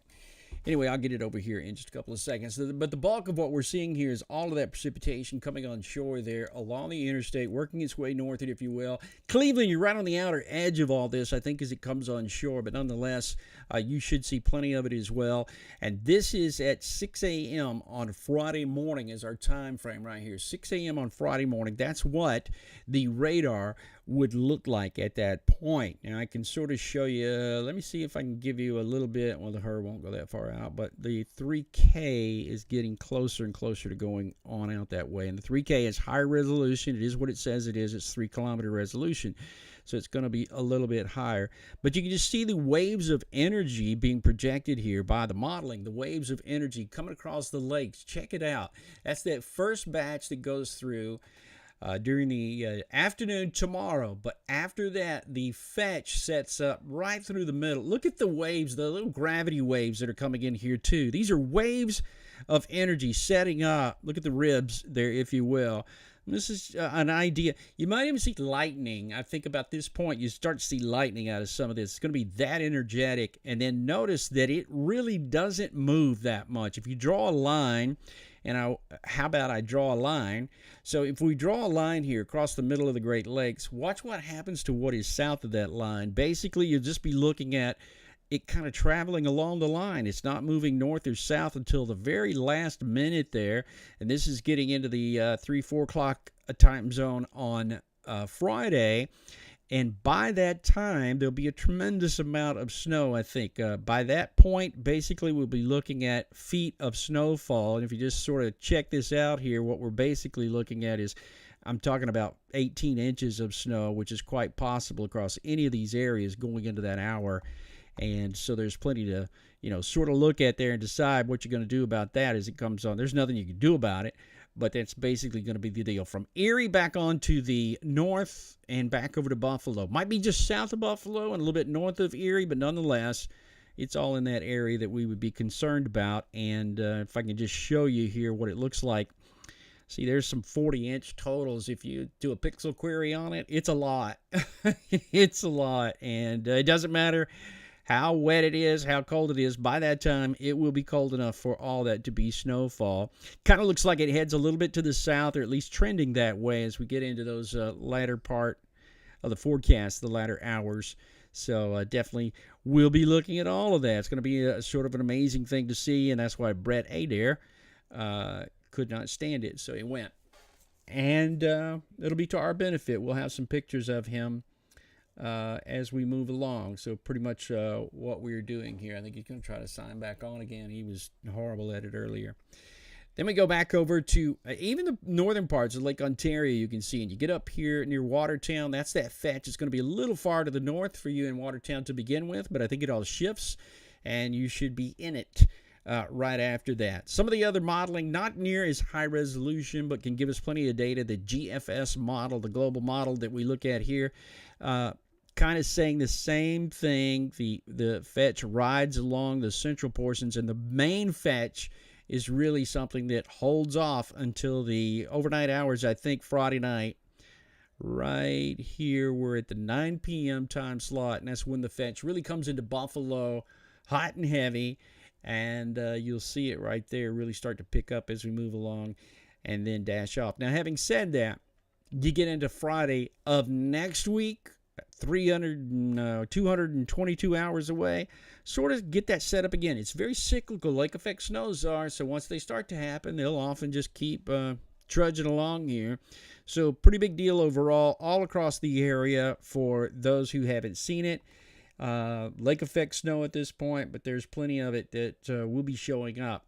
Anyway, I'll get it over here in just a couple of seconds. But the bulk of what we're seeing here is all of that precipitation coming on shore there along the interstate, working its way northward, if you will. Cleveland, you're right on the outer edge of all this, I think, as it comes on shore. But nonetheless, you should see plenty of it as well. And this is at 6 a.m. on Friday morning is our time frame right here. 6 a.m. on Friday morning. That's what the radar would look like at that point. Now, I can sort of show you, let me see if I can give you a little bit. Well, the HER won't go that far out, but the 3K is getting closer and closer to going on out that way. And the 3K is high resolution. It is what it says it is. It's 3 kilometer resolution. So it's going to be a little bit higher. But you can just see the waves of energy being projected here by the modeling. The waves of energy coming across the lakes. Check it out. That's that first batch that goes through during the afternoon tomorrow. But after that, the fetch sets up right through the middle. Look at the waves, the little gravity waves that are coming in here too. These are waves of energy setting up. Look at the ribs there, if you will. This is an idea. You might even see lightning. I think about this point, you start to see lightning out of some of this. It's going to be that energetic. And then notice that it really doesn't move that much. If you draw a line And how about I draw a line? So if we draw a line here across the middle of the Great Lakes, watch what happens to what is south of that line. Basically, you'll just be looking at it kind of traveling along the line. It's not moving north or south until the very last minute there. And this is getting into the 3, 4 o'clock time zone on Friday. And by that time, there'll be a tremendous amount of snow, I think. By that point, basically, we'll be looking at feet of snowfall. And if you just sort of check this out here, what we're basically looking at is, I'm talking about 18 inches of snow, which is quite possible across any of these areas going into that hour. And so there's plenty to, sort of look at there and decide what you're going to do about that as it comes on. There's nothing you can do about it, but that's basically going to be the deal. From Erie back on to the north and back over to Buffalo. Might be just south of Buffalo and a little bit north of Erie, but nonetheless, it's all in that area that we would be concerned about. And if I can just show you here what it looks like. See, there's some 40-inch totals. If you do a pixel query on it, it's a lot. It's a lot. And it doesn't matter how wet it is, how cold it is. By that time, it will be cold enough for all that to be snowfall. Kind of looks like it heads a little bit to the south, or at least trending that way as we get into those latter part of the forecast, the latter hours. So definitely we'll be looking at all of that. It's going to be a sort of an amazing thing to see, and that's why Brett Adair could not stand it, so he went. And it'll be to our benefit. We'll have some pictures of him as we move along. So pretty much what we're doing here. I think he's going to try to sign back on again. He was horrible at it earlier. Then we go back over to even the northern parts of Lake Ontario, you can see. And you get up here near Watertown. That's that fetch. It's going to be a little far to the north for you in Watertown to begin with, but I think it all shifts, and you should be in it right after that. Some of the other modeling, not near as high resolution, but can give us plenty of data. The GFS model, the global model that we look at here, kind of saying the same thing. The fetch rides along the central portions, and the main fetch is really something that holds off until the overnight hours, I think Friday night. Right here, we're at the 9 p.m. time slot, and that's when the fetch really comes into Buffalo, hot and heavy, and you'll see it right there really start to pick up as we move along and then dash off. Now, having said that, you get into Friday of next week, 222 hours away, sort of get that set up again. It's very cyclical, lake effect snows are, so once they start to happen, they'll often just keep trudging along here. So pretty big deal overall, all across the area for those who haven't seen it. Lake effect snow at this point, but there's plenty of it that will be showing up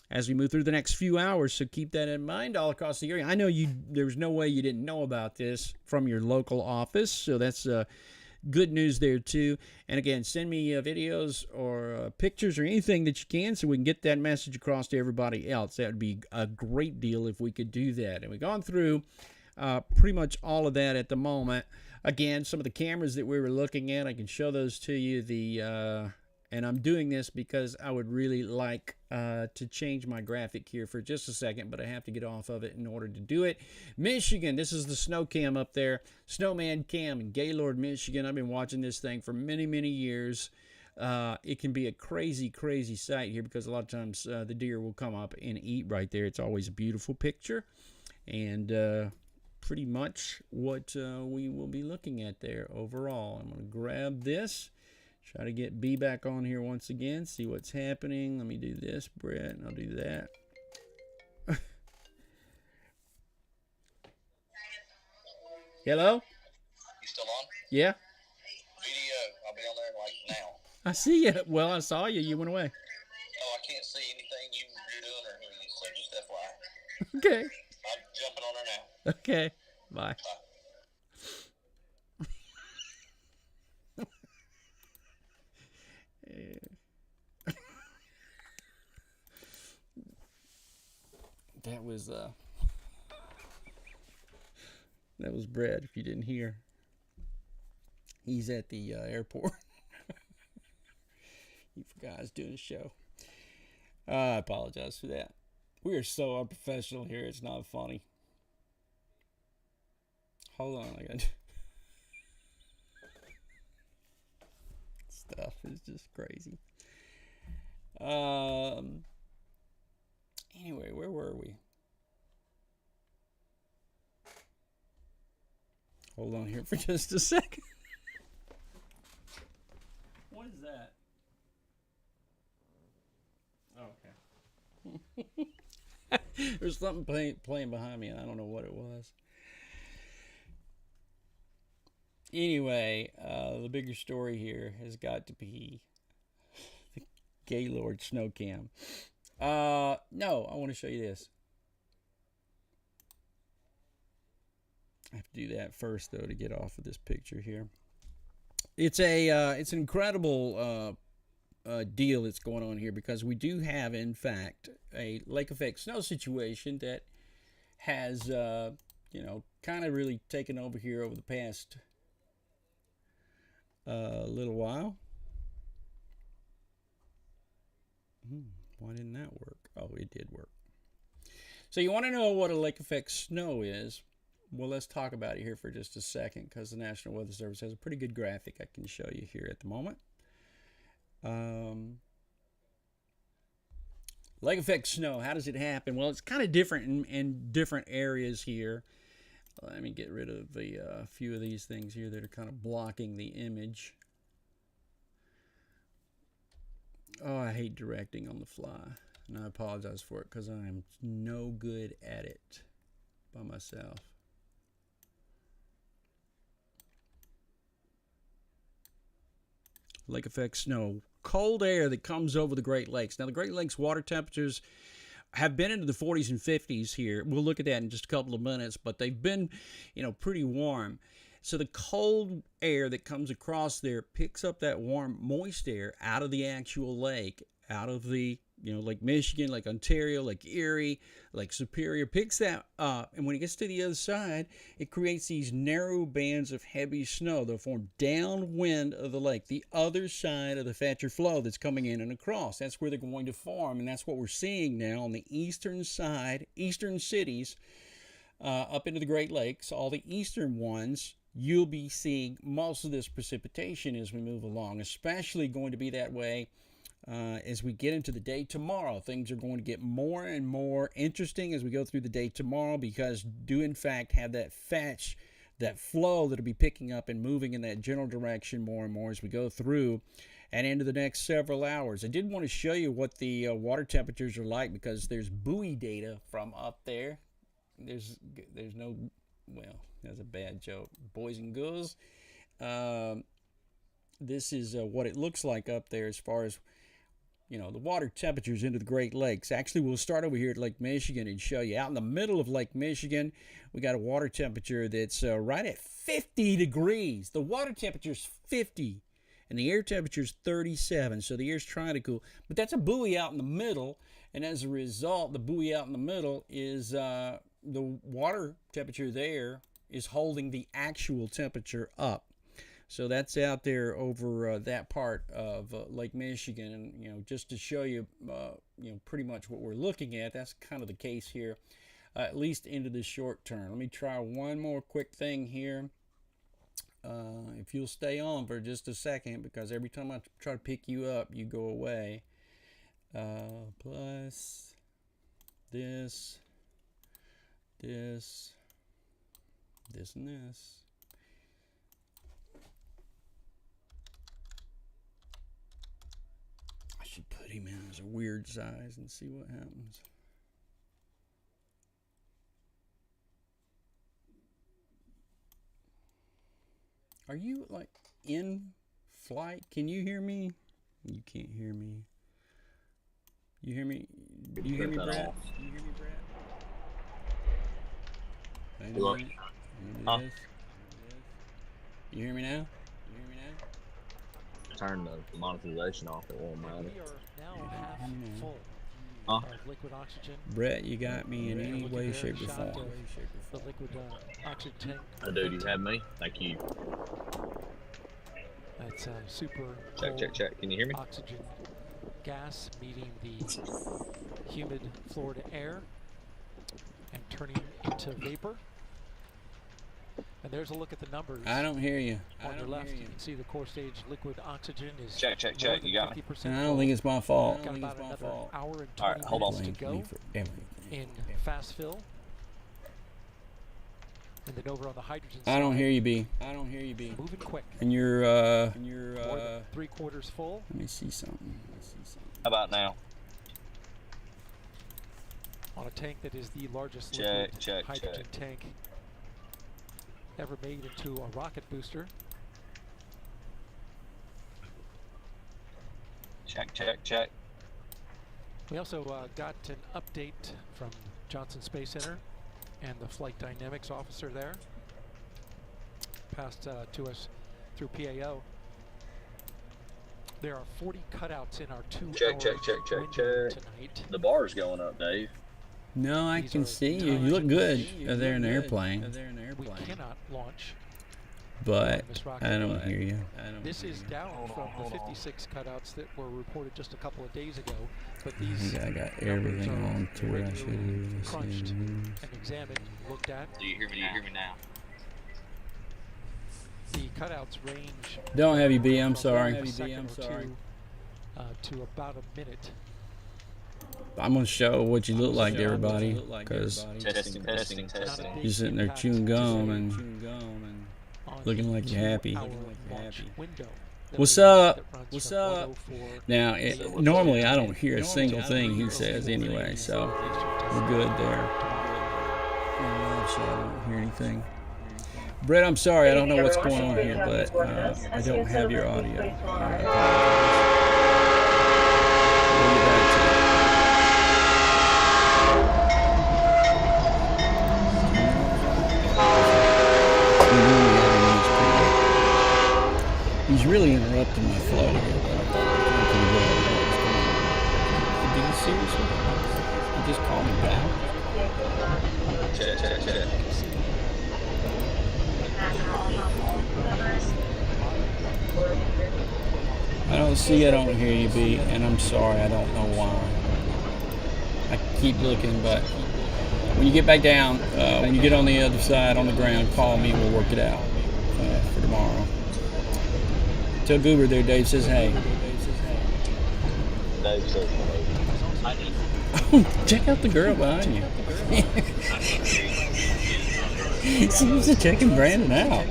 as we move through the next few hours, so keep that in mind all across the area. I know there's no way you didn't know about this from your local office, so that's good news there too. And again, send me videos or pictures or anything that you can so we can get that message across to everybody else. That would be a great deal if we could do that. And we've gone through pretty much all of that at the moment. Again, some of the cameras that we were looking at, I can show those to you. And I'm doing this because I would really like to change my graphic here for just a second, but I have to get off of it in order to do it. Michigan, this is the snow cam up there. Snowman cam in Gaylord, Michigan. I've been watching this thing for many, many years. It can be a crazy, crazy sight here because a lot of times the deer will come up and eat right there. It's always a beautiful picture. And pretty much what we will be looking at there overall. I'm going to grab this. Try to get B back on here once again, see what's happening. Let me do this, Brett, and I'll do that. Hello? You still on? Yeah. Video. I'll be on there like now. I see you. Well, I saw you. You went away. Oh, I can't see anything you're doing or anything, so just FYI. Okay. I'm jumping on there now. Okay. Bye. Bye. That was Brad, if you didn't hear. He's at the airport. He forgot I was doing a show. I apologize for that. We are so unprofessional here, it's not funny. Hold on, I got stuff is just crazy. Anyway, where were we? hold on here for just a second. What is that? Okay. There's something playing behind me, and I don't know what it was. Anyway, the bigger story here has got to be the Gaylord snow cam. No, I want to show you this. I have to do that first, though, to get off of this picture here. It's an incredible deal that's going on here, because we do have, in fact, a lake effect snow situation that has, you know, kind of really taken over here over the past little while. Why didn't that work? Oh, it did work. So you want to know what a lake effect snow is? Well, let's talk about it here for just a second, because the National Weather Service has a pretty good graphic I can show you here at the moment. Lake effect snow, how does it happen? Well, it's kind of different in different areas here. Let me get rid of a few of these things here that are kind of blocking the image. Oh, I hate directing on the fly, and I apologize for it, because I am no good at it by myself. Lake effect snow, cold air that comes over the Great Lakes. Now, the Great Lakes water temperatures have been into the 40s and 50s here. We'll look at that in just a couple of minutes, but they've been, you know, pretty warm. So the cold air that comes across there picks up that warm, moist air out of the actual lake, out of the, you know, Lake Michigan, Lake Ontario, Lake Erie, Lake Superior, picks that up, and when it gets to the other side, it creates these narrow bands of heavy snow that form downwind of the lake, the other side of the Thatcher flow that's coming in and across. That's where they're going to form, and that's what we're seeing now on the eastern side, eastern cities, up into the Great Lakes, all the eastern ones. You'll be seeing most of this precipitation as we move along, especially going to be that way as we get into the day tomorrow. Things are going to get more and more interesting as we go through the day tomorrow, because do in fact have that fetch, that flow that'll be picking up and moving in that general direction more and more as we go through and into the next several hours. I did want to show you what the water temperatures are like, because there's buoy data from up there. There's no, well, that's a bad joke, boys and girls. This is what it looks like up there as far as, you know, the water temperatures into the Great Lakes. Actually, we'll start over here at Lake Michigan and show you. Out in the middle of Lake Michigan, we got a water temperature that's right at 50 degrees. The water temperature is 50, and the air temperature is 37, so the air's trying to cool. But that's a buoy out in the middle, and as a result, the buoy out in the middle is the water temperature there is holding the actual temperature up. So that's out there over that part of Lake Michigan, and you know, just to show you, you know, pretty much what we're looking at. That's kind of the case here, at least into the short term. Let me try one more quick thing here. If you'll stay on for just a second, because every time I try to pick you up, you go away. Plus this, this, this, and this. Put him in as a weird size and see what happens. Are you like in flight? Can you hear me? You can't hear me. You hear me? Do you hear me, Brad? Do you hear me, Brad? Hello? Huh? You hear me now? Turn the monetization off, it won't matter. We are now half full Huh? of liquid oxygen. Brett, you got me in any way, shape, or form. The liquid oxygen tank. Oh, dude, you have me? Thank you. That's super Check. Can you hear me? oxygen gas meeting the humid Florida air and turning into vapor. And there's a look at the numbers. I don't hear you. On your left, you can see the core stage liquid oxygen is Check. You got me? I don't think it's my fault. Got about another hour and 20 Alright, hold on. minutes to go in fast fill. And then over on the hydrogen I don't side, hear you, B. I don't hear you, B. moving quick. And you're More than 3/4 full. let me see something. How about now? On a tank that is the largest Check, liquid check, hydrogen tank ever made into a rocket booster. Check, check, check. We also got an update from Johnson Space Center and the flight dynamics officer there. Passed to us through PAO. There are 40 cutouts in our 2 Check, check, check, check, window check. tonight. The bar's going up, Dave. No, I These can are see you. You times look in good. which They're in an airplane. we cannot launch But this rocket. I don't hear you. This is down from the 56 cutouts that were reported just a couple of days ago, but I these think I got numbers everything are on to where I regularly should. crunched and examined, looked at. Do you hear me? Do you hear me now? The cutouts range Don't have you, B. I'm from sorry. a second or two, to about a minute. I'm gonna show what you look like to everybody, because Testing, testing, testing. you're sitting there chewing gum and On looking the like you're happy. 2-hour launch window that What's we have up? that runs What's from up? 1:04 now. a.m. Normally, I don't hear a single thing he says anyway, so we're good there. So I don't hear anything. Brett, I'm sorry, I don't know what's going on here, but I don't have your audio. I apologize. We'll get back to it. He's really interrupting my flow here. Did he seriously? He just called me back? Check, check, check. I don't see, I don't hear you, B, and I'm sorry, I don't know why. I keep looking, but when you get back down, when you get on the other side, on the ground, call me and we'll work it out for tomorrow. Tell Goober there, Dave says hey. Dave says hello. Oh, check out the girl behind you. She's checking Brandon out.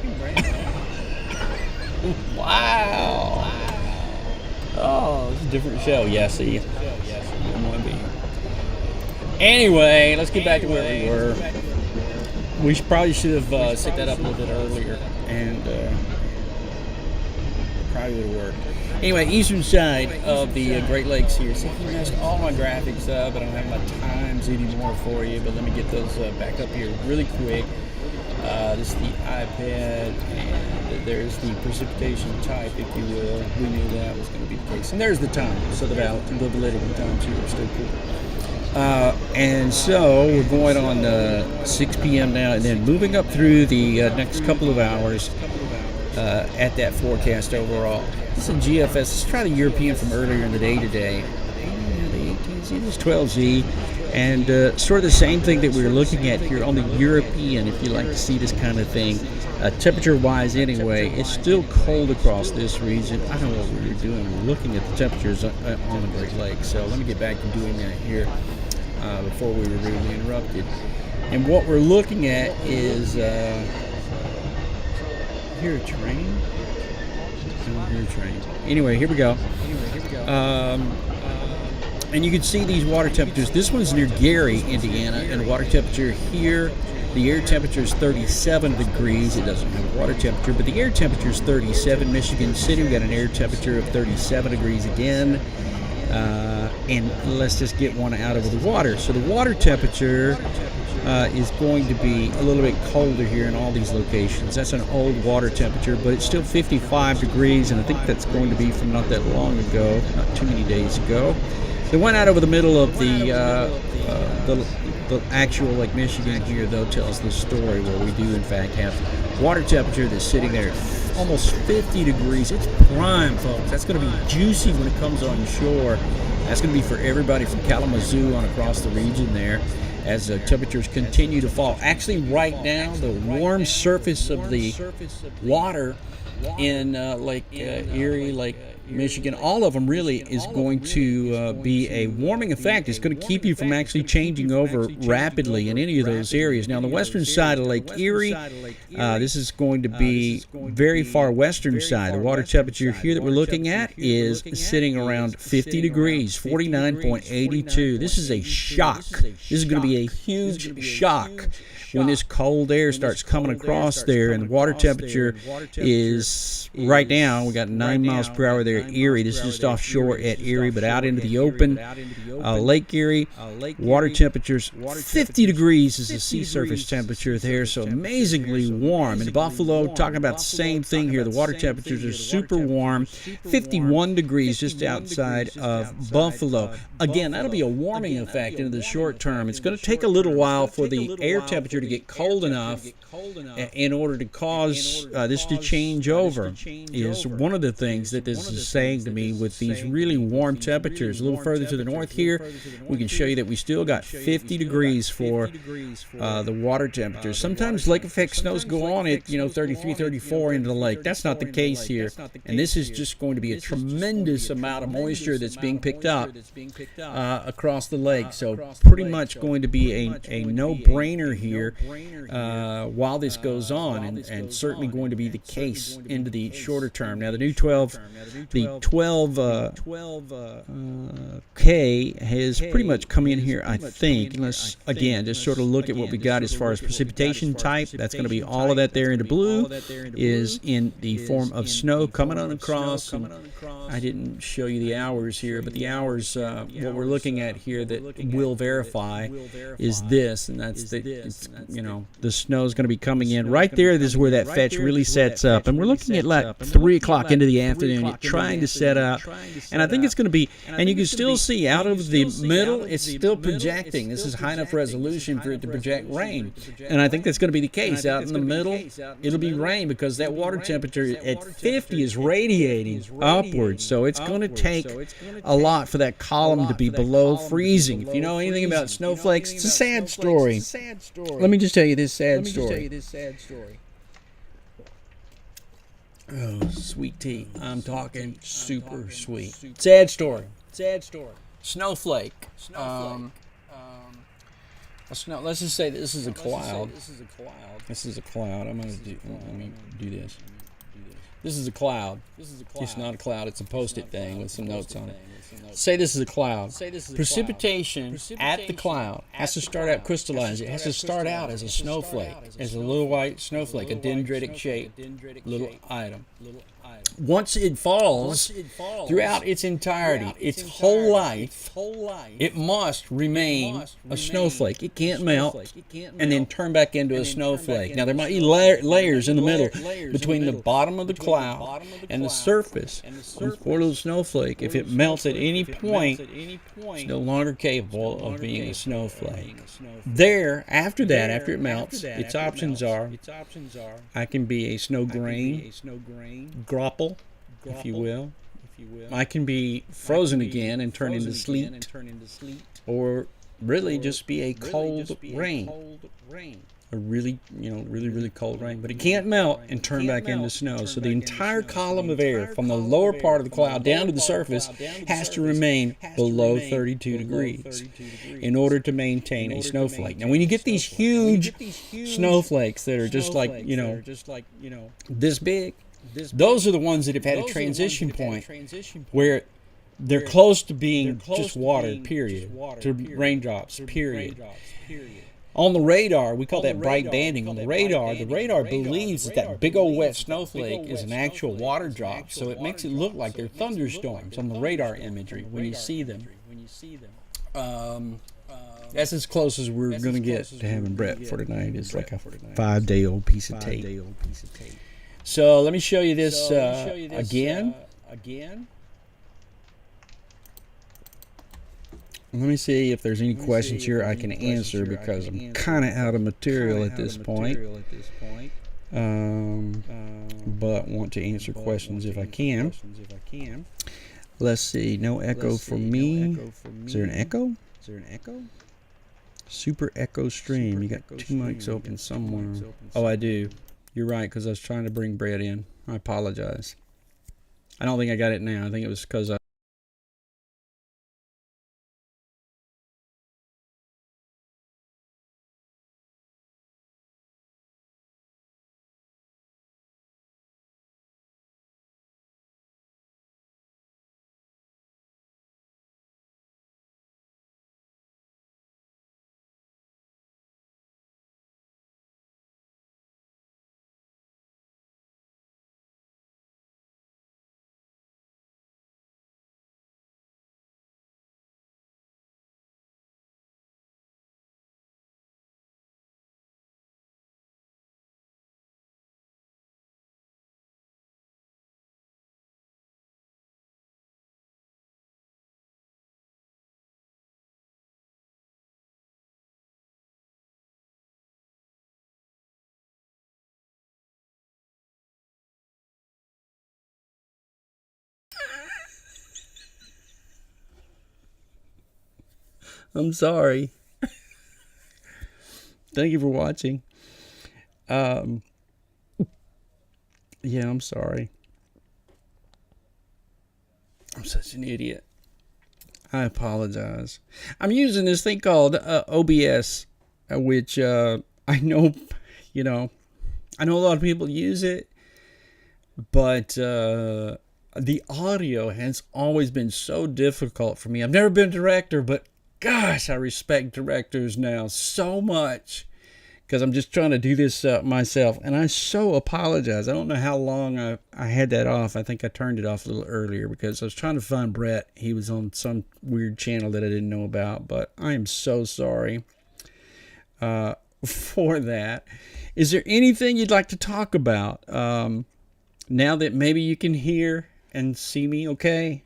Wow. Oh, it's a different show. Yeah, see. I'm gonna be. Anyway, let's get back to where we were. We probably should have set that up a little bit earlier, and probably would have worked. Anyway, eastern side of the Great Lakes here. See, he messed all my graphics up. I don't have my times anymore for you, but let me get those back up here really quick. This is the iPad, and there's the precipitation type, if you will. We knew that was going to be the case. And there's the time, so the validity times here are still cool. And so we're going on 6 p.m. now, and then moving up through the next couple of hours at that forecast overall. This is a GFS. Let's try the European from earlier in the day today. The 18Z, this 12Z. And sort of the same thing that we were looking at here on the European, if you like to see this kind of thing. Temperature-wise anyway, it's still cold across this region. I don't know what we were doing. We're looking at the temperatures on the Great Lakes. So let me get back to doing that here before we were rudely interrupted. And what we're looking at is, hear a train? I don't hear a train. Anyway, here we go. And you can see these water temperatures. This one's near Gary, Indiana, and the water temperature here, the air temperature is 37 degrees. It doesn't have a water temperature, but the air temperature is 37. Michigan City, we got an air temperature of 37 degrees again. And let's just get one out over the water. So the water temperature is going to be a little bit colder here in all these locations. That's an old water temperature, but it's still 55 degrees, and I think that's going to be from not that long ago, not too many days ago. The one out over the middle of the actual Lake Michigan here, though, tells the story where we do, in fact, have water temperature that's sitting there at almost 50 degrees. It's prime, folks. That's going to be juicy when it comes on shore. That's going to be for everybody from Kalamazoo on across the region there as the temperatures continue to fall. Actually, right now, the warm surface of the water in Lake Erie, Lake Michigan, all of them really is going to be a warming effect. It's going to keep you from actually changing over rapidly in any of those areas. Now, on the western side of Lake Erie, this is going to be very far western side. The water temperature here that we're looking at is sitting around 50 degrees, 49.82. This is a shock. This is going to be a huge shock when this cold air starts coming across there, and the water temperature is right now, we got 9 miles per hour there at Erie. This is just offshore at Erie, but out into the open, Lake Erie, water temperatures 50 degrees is the sea surface temperature there, so amazingly warm. In Buffalo, talking about the same thing here. The water temperatures are super warm, 51 degrees just outside of Buffalo. Again, that'll be a warming effect into the short term. It's going to take a little while for the air temperature to get cold enough in order to cause this to change over, is one of the things that this is saying to me with these really warm temperatures. A little further to the north here, we can show you that we still got 50 degrees for the water temperature. Sometimes lake effect snows go on at 33, 34 into the lake. That's not the case here, and this is just going to be a tremendous amount of moisture that's being picked up across the lake. So pretty much going to be a no-brainer here while this goes on, and certainly going to be the case into the shorter term. Now the new 12 K has pretty much come in here, I think. And let's again just sort of look at what we got as far as precipitation type. That's going to be all of that there into blue is in the form of snow coming on across. And I didn't show you the hours here, but the hours what we're looking at here that will verify is this, and that's the snow is going to be coming in right there. This is where that fetch really sets up, and we're looking at like 3 o'clock into the afternoon, trying to set up, and I think it's going to be, and you can still see out of the middle, it's still projecting. This is high enough resolution for it to project rain, and I think that's going to be the case. Out in the middle, it'll be rain because that water temperature at 50 is radiating upwards, so it's going to take a lot for that column to be below freezing. If you know anything about snowflakes, it's a sad story. Let me just tell you this sad story. Oh, sweet tea. I'm talking super sweet. Sad story. Snowflake. Let's just say this is a cloud. This is a cloud. I'm going to let me do this. This is a cloud. It's not a cloud. It's a post-it thing with some notes on it. Say this is a cloud. Precipitation at the cloud has to start out crystallizing. It has to start out as a snowflake, as a little white snowflake, a dendritic shaped little item. Once it falls throughout its entirety, its whole life, it must remain a snowflake. It can't melt and then turn back into a snowflake. Now, there might be layers in the middle between the bottom of the cloud and the surface of the little snowflake. If it melts at any point, it's no longer capable of being a snowflake. After it melts, its options are I can be a snow grain, grapple, if you will. I can be frozen again and turn into sleet, or really just be a cold rain. A really cold rain, but it can't melt and turn back into snow. So the entire column of air from the lower part of the cloud down to the surface has to remain below 32 degrees in order to maintain a snowflake. Now, when you get these huge snowflakes that are just like this big, those are the ones that have had a transition point where they're close to being just water, period, to raindrops, period. On the radar, we call that bright banding. On the radar believes that big old wet snowflake is an actual water drop, so it makes it look like they're thunderstorms on the radar imagery when you see them. That's as close as we're going to get to having Brett for tonight. It's like a 5-day-old piece of tape. So let me show you this again. Let me see if there's any questions here I can answer, because I'm kind of out of material at this point. But want to answer questions if I can. Let's see. No echo for me. Is there an echo? Super echo stream. You got 2 mics open somewhere. Oh, I do. You're right, because I was trying to bring Brett in. I apologize. I don't think I got it now. I think it was because I. I'm sorry. Thank you for watching. Yeah, I'm sorry. I'm such an idiot. I apologize. I'm using this thing called OBS, which I know, you know, I know a lot of people use it, but the audio has always been so difficult for me. I've never been a director, but gosh, I respect directors now so much because I'm just trying to do this myself. And I so apologize. I don't know how long I had that off. I think I turned it off a little earlier because I was trying to find Brett. He was on some weird channel that I didn't know about, but I am so sorry for that. Is there anything you'd like to talk about now that maybe you can hear and see me okay?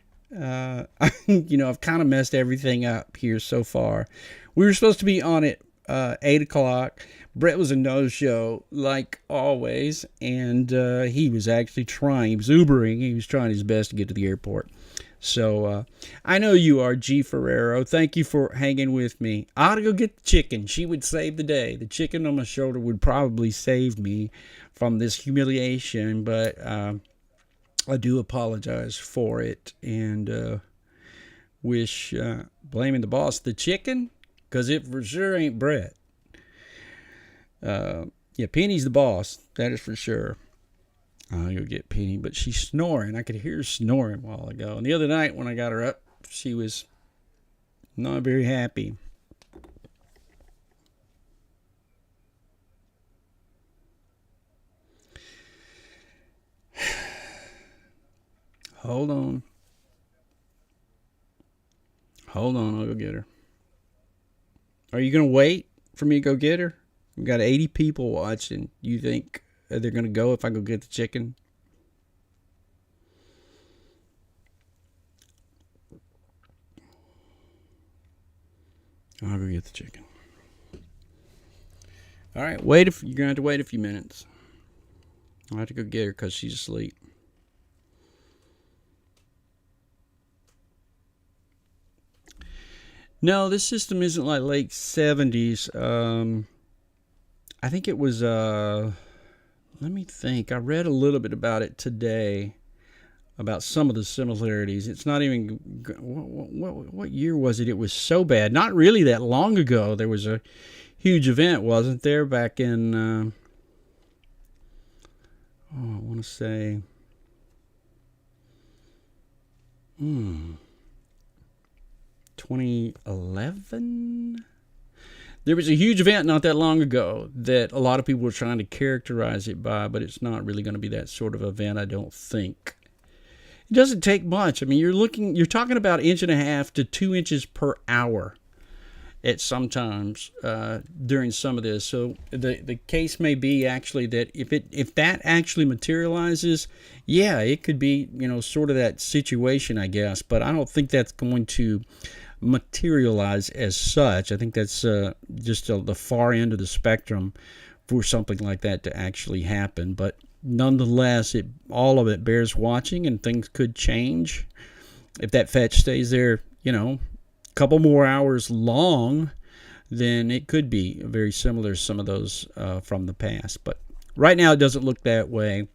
You know, I've kind of messed everything up here so far. We were supposed to be on at 8 o'clock. Brett was a no-show, like always, and he was actually trying. He was Ubering. He was trying his best to get to the airport. So I know you are, G. Ferrero. Thank you for hanging with me. I ought to go get the chicken. She would save the day. The chicken on my shoulder would probably save me from this humiliation, but I do apologize for it and wish blaming the boss. The chicken? Because it for sure ain't Brett. Yeah, Penny's the boss. That is for sure. I'll go get Penny, but she's snoring. I could hear her snoring a while ago. And the other night when I got her up, she was not very happy. Hold on. Hold on, I'll go get her. Are you going to wait for me to go get her? We've got 80 people watching. You think they're going to go if I go get the chicken? I'll go get the chicken. All right, you're going to have to wait a few minutes. I'll have to go get her because she's asleep. No, this system isn't like late 70s. I think it was, let me think. I read a little bit about it today, about some of the similarities. It's not even, what year was it? It was so bad. Not really that long ago. There was a huge event, wasn't there, back in, I want to say, 2011? There was a huge event not that long ago that a lot of people were trying to characterize it by, but it's not really going to be that sort of event, I don't think. It doesn't take much. I mean, you're talking about 1.5 to 2 inches per hour at sometimes during some of this. So the case may be actually that if that actually materializes, yeah, it could be, you know, sort of that situation, I guess. But I don't think that's going to materialize as such. I think that's just the far end of the spectrum for something like that to actually happen. But nonetheless, all of it bears watching, and things could change if that fetch stays there, you know, a couple more hours long. Then it could be very similar to some of those from the past. But right now, it doesn't look that way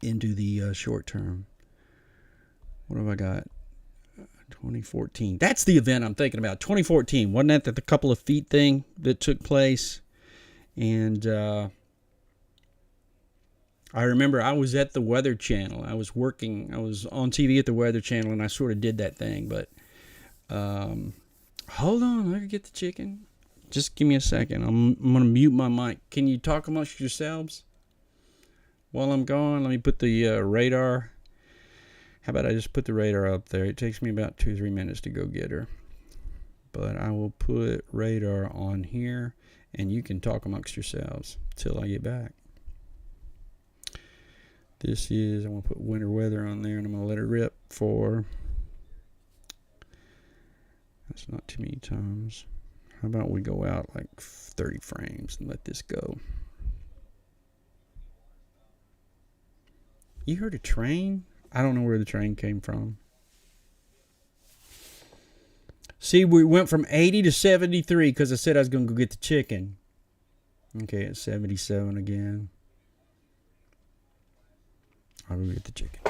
into the short term. What have I got? 2014. That's the event I'm thinking about. 2014. Wasn't that the couple of feet thing that took place? And I remember I was at the Weather Channel. I was on TV at the Weather Channel, and I sort of did that thing. But hold on, let me get the chicken. Just give me a second. I'm going to mute my mic. Can you talk amongst yourselves while I'm gone? Let me put the radar. How about I just put the radar up there? It takes me about 2-3 minutes to go get her. But I will put radar on here, and you can talk amongst yourselves till I get back. I'm going to put winter weather on there, and I'm going to let it rip for, that's not too many times. How about we go out like 30 frames and let this go? You heard a train? I don't know where the train came from. See, we went from 80 to 73 because I said I was going to go get the chicken. Okay, it's 77 again. I'll go get the chicken.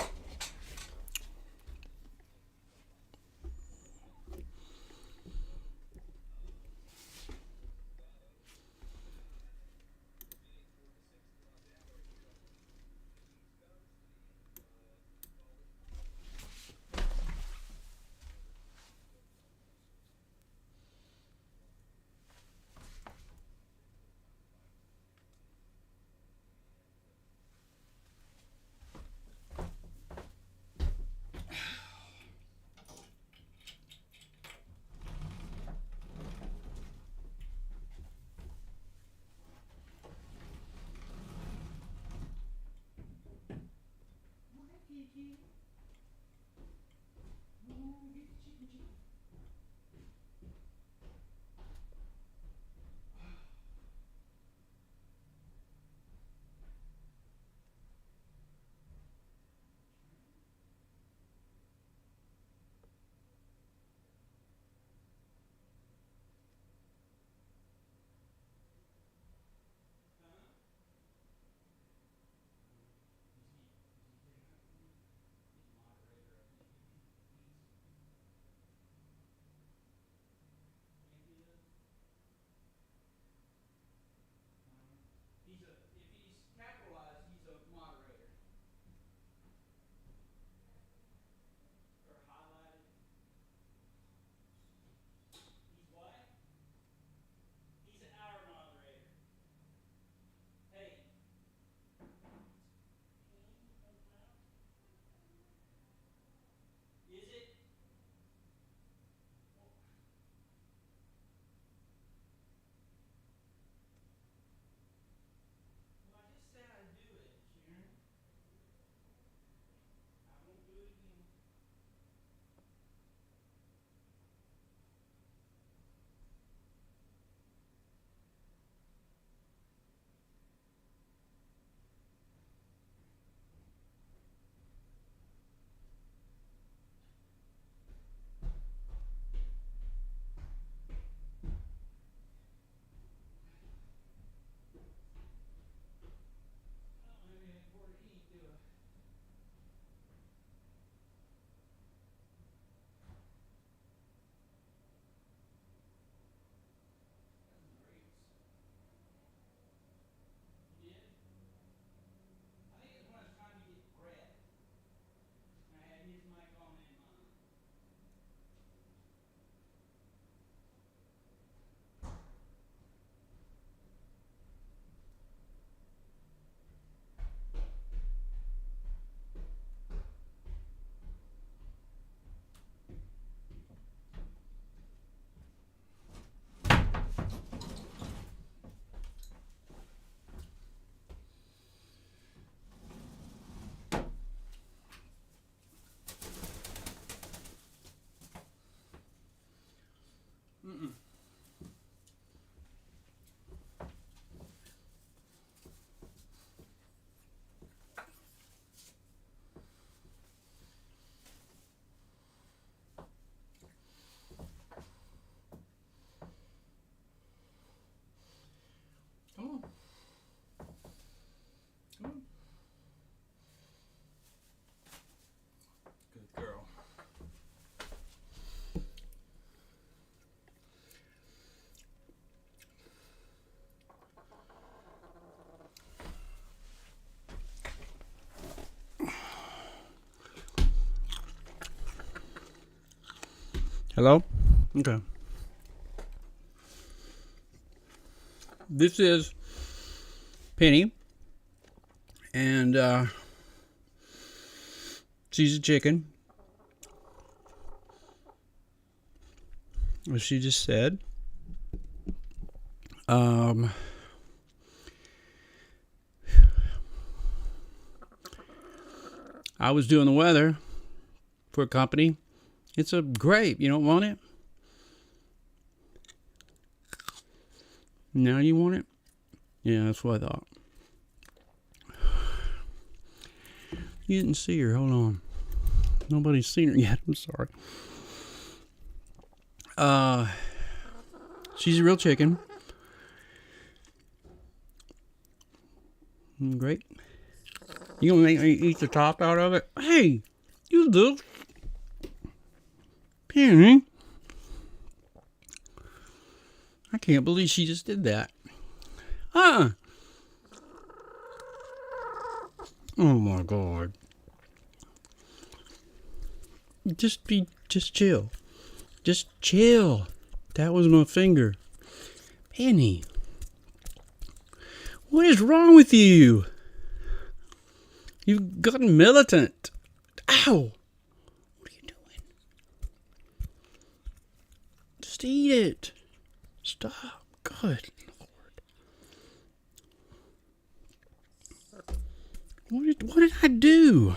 Hello? Okay. This is Penny. And she's a chicken. As she just said. I was doing the weather for a company. It's a grape. You don't want it? Now you want it? Yeah, that's what I thought. You didn't see her. Hold on. Nobody's seen her yet. I'm sorry. She's a real chicken. Great. You gonna make me eat the top out of it? Hey, you do. Penny. I can't believe she just did that. Oh my God. Just chill. Just chill. That was my finger. Penny. What is wrong with you? You've gotten militant. Ow. What are you doing? Just eat it. Stop. Good Lord. What did I do?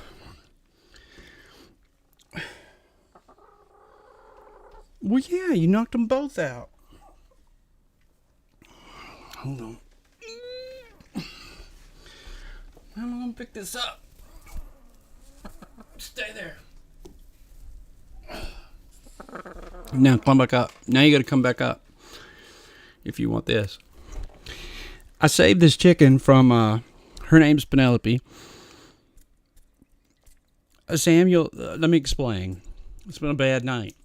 Well, yeah, you knocked them both out. Hold on. I'm gonna pick this up. Stay there. Now come back up. Now you gotta come back up if you want this. I saved this chicken from her name's Penelope. Samuel, let me explain. It's been a bad night.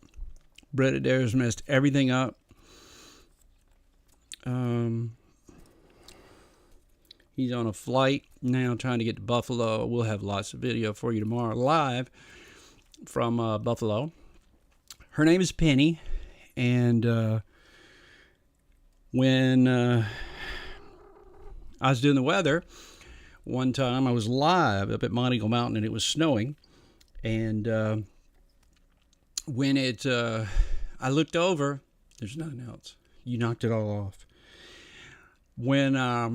Brett Adair's messed everything up. He's on a flight now trying to get to Buffalo. We'll have lots of video for you tomorrow live from Buffalo. Her name is Penny. And when I was doing the weather, one time I was live up at Monteagle Mountain and it was snowing. And when I looked over, there's nothing else. You knocked it all off. When I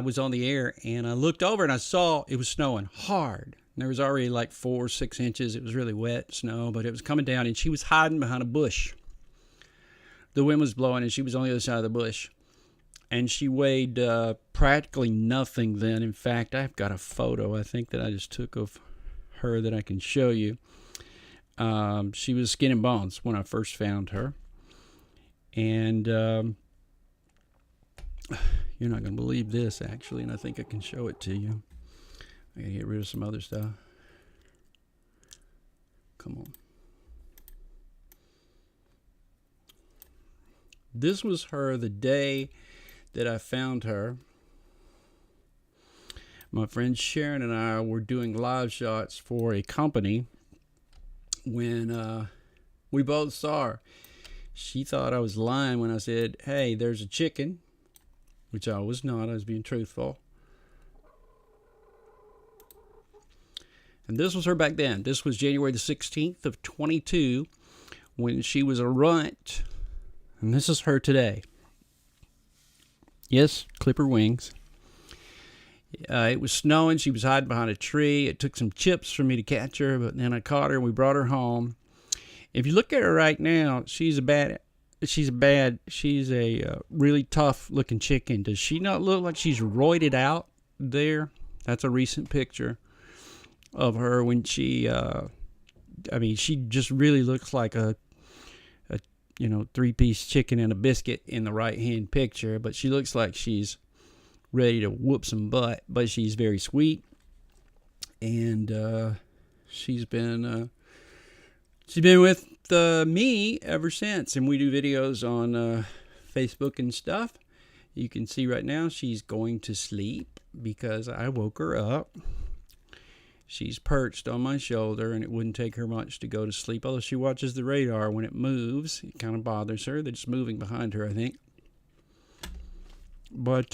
was on the air and I looked over and I saw it was snowing hard. There was already like 4 or 6 inches. It was really wet snow, but it was coming down and she was hiding behind a bush. The wind was blowing and she was on the other side of the bush. And she weighed practically nothing then. In fact, I've got a photo I think that I just took of her that I can show you. She was skin and bones when I first found her. And you're not going to believe this, actually, and I think I can show it to you. I got to get rid of some other stuff. Come on. This was her the day that I found her. My friend Sharon and I were doing live shots for a company when we both saw her. She thought I was lying when I said, hey, there's a chicken, which I was not. I was being truthful. And this was her back then. This was January the 16th of 22 when she was a runt. And this is her today. Yes, clip her wings. It was snowing. She was hiding behind a tree. It took some chips for me to catch her, but then I caught her and we brought her home. If you look at her right now, she's a really tough looking chicken. Does she not look like she's roided out there? That's a recent picture of her when she, she just really looks like a 3-piece chicken and a biscuit in the right hand picture, but she looks like she's ready to whoop some butt, but she's very sweet. And she's been with me ever since, and we do videos on Facebook and stuff. You can see right now she's going to sleep because I woke her up. She's perched on my shoulder, and it wouldn't take her much to go to sleep. Although she watches the radar when it moves. It kind of bothers her that it's moving behind her, I think. But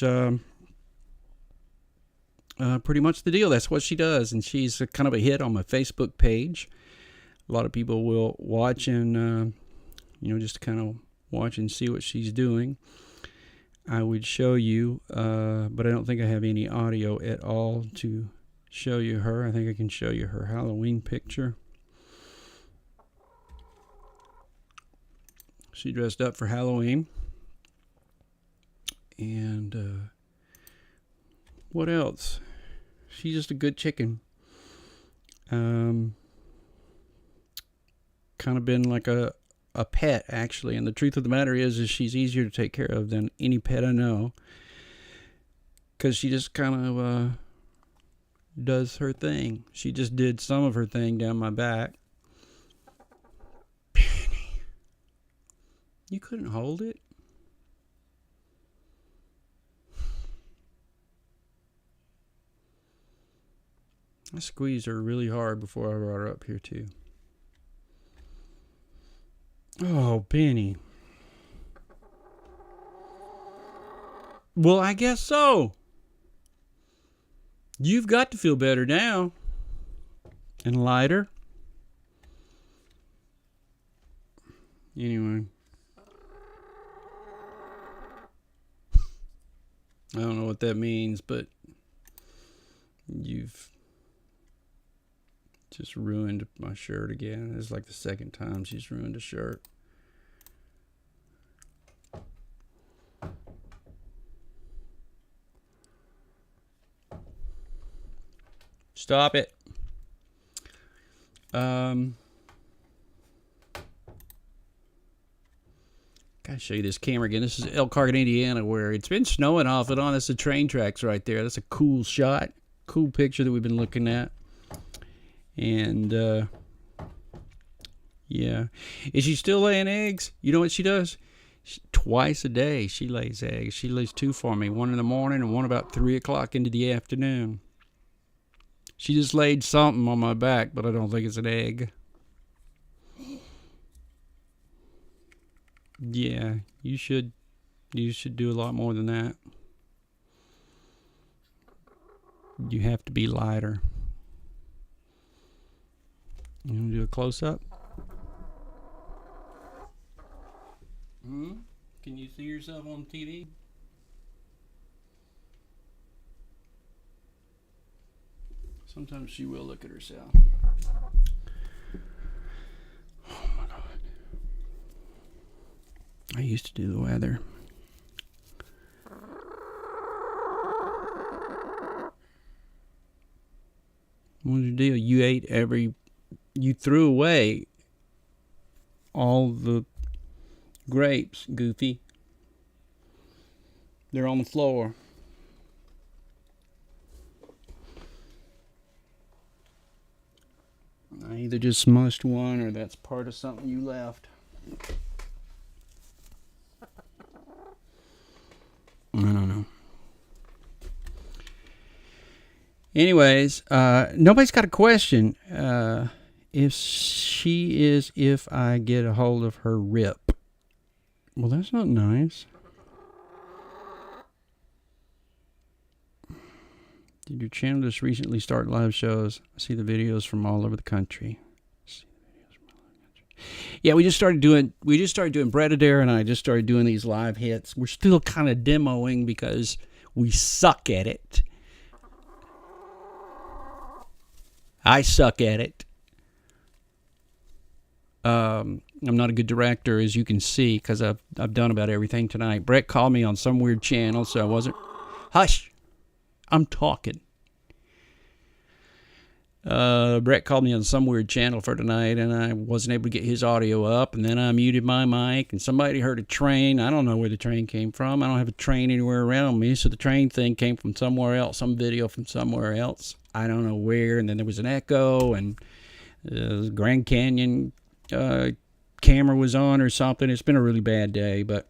pretty much the deal. That's what she does. And she's kind of a hit on my Facebook page. A lot of people will watch and, just kind of watch and see what she's doing. I would show you, but I don't think I have any audio at all to show you her. I think I can show you her Halloween picture. She dressed up for Halloween. And what else? She's just a good chicken. Kind of been like a pet, actually. And the truth of the matter is she's easier to take care of than any pet I know. Because she just kind of does her thing. She just did some of her thing down my back. Penny. You couldn't hold it? I squeezed her really hard before I brought her up here, too. Oh, Benny. Well, I guess so. You've got to feel better now. And lighter. Anyway. I don't know what that means, but you've just ruined my shirt again. It's like the second time she's ruined a shirt. Stop it. Gotta show you this camera again. This is Elkhart, Indiana, where it's been snowing off and on. That's the train tracks right there. That's a cool shot. Cool picture that we've been looking at. And, yeah. Is she still laying eggs? You know what she does? Twice a day she lays eggs. She lays 2 for me. 1 in the morning and 1 about 3 o'clock into the afternoon. She just laid something on my back, but I don't think it's an egg. Yeah, you should do a lot more than that. You have to be lighter. You want to do a close-up? Can you see yourself on TV? Sometimes she will look at herself. Oh my God. I used to do the weather. What's your deal? You threw away all the grapes, Goofy. They're on the floor. I either just smushed one or that's part of something you left. I don't know. Anyways, nobody's got a question. If I get a hold of her rip. Well, that's not nice. Did your channel just recently start live shows? I see the videos from all over the country. Yeah, we just started doing Brett Adair and I just started doing these live hits. We're still kind of demoing because we suck at it. I suck at it. I'm not a good director, as you can see, because I've done about everything tonight. Brett called me on some weird channel, so I wasn't. Hush! I'm talking. Brett called me on some weird channel for tonight, and I wasn't able to get his audio up, and then I muted my mic, and somebody heard a train. I don't know where the train came from. I don't have a train anywhere around me, so the train thing came from somewhere else, some video from somewhere else. I don't know where, and then there was an echo, and the Grand Canyon camera was on or something. It's been a really bad day, but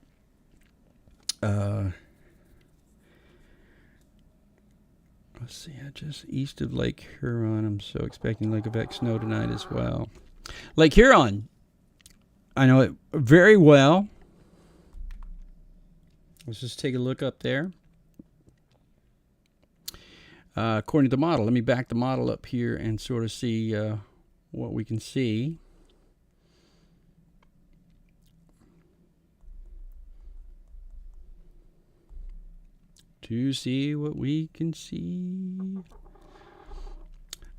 Let's see, just east of Lake Huron. I'm so expecting lake effect snow tonight as well. Lake Huron, I know it very well. Let's just take a look up there. According to the model, let me back the model up here and sort of see what we can see. To see what we can see.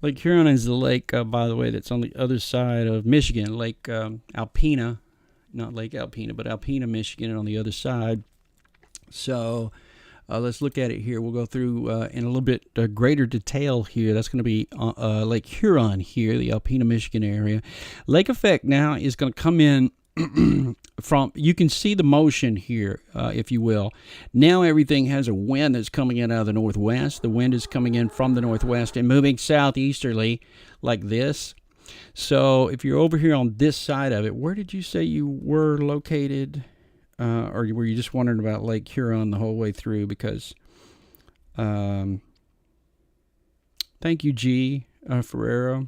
Lake Huron is the lake, by the way, that's on the other side of Michigan. Lake Alpena, not Lake Alpena, but Alpena, Michigan, on the other side. So let's look at it here. We'll go through in a little bit greater detail here. That's going to be Lake Huron here, the Alpena, Michigan area. Lake effect now is going to come in from, you can see the motion here, if you will. Now everything has a wind that's coming in out of the northwest. The wind is coming in from the northwest and moving southeasterly like this. So if you're over here on this side of it, where did you say you were located? Or were you just wondering about Lake Huron the whole way through? Because, thank you, G. Ferrero.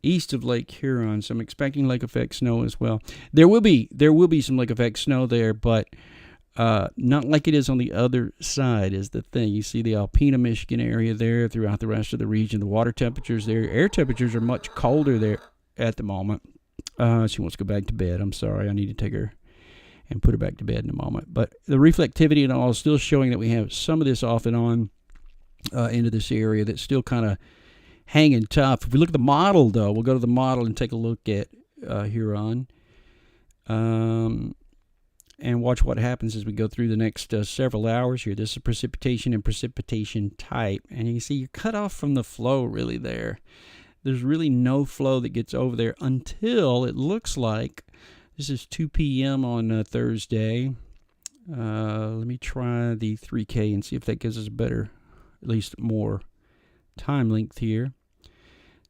East of Lake Huron, so I'm expecting lake effect snow as well. There will be some lake effect snow there, but not like it is on the other side is the thing. You see the Alpena, Michigan area there throughout the rest of the region. The water temperatures there, air temperatures are much colder there at the moment. She wants to go back to bed. I'm sorry, I need to take her and put her back to bed in a moment. But the reflectivity and all is still showing that we have some of this off and on into this area that's still kind of hanging tough. If we look at the model, though, we'll go to the model and take a look at Huron and watch what happens as we go through the next several hours here. This is precipitation and precipitation type. And you can see you're cut off from the flow really there. There's really no flow that gets over there until it looks like this is 2 p.m. on Thursday. Let me try the 3K and see if that gives us a better, at least more time length here.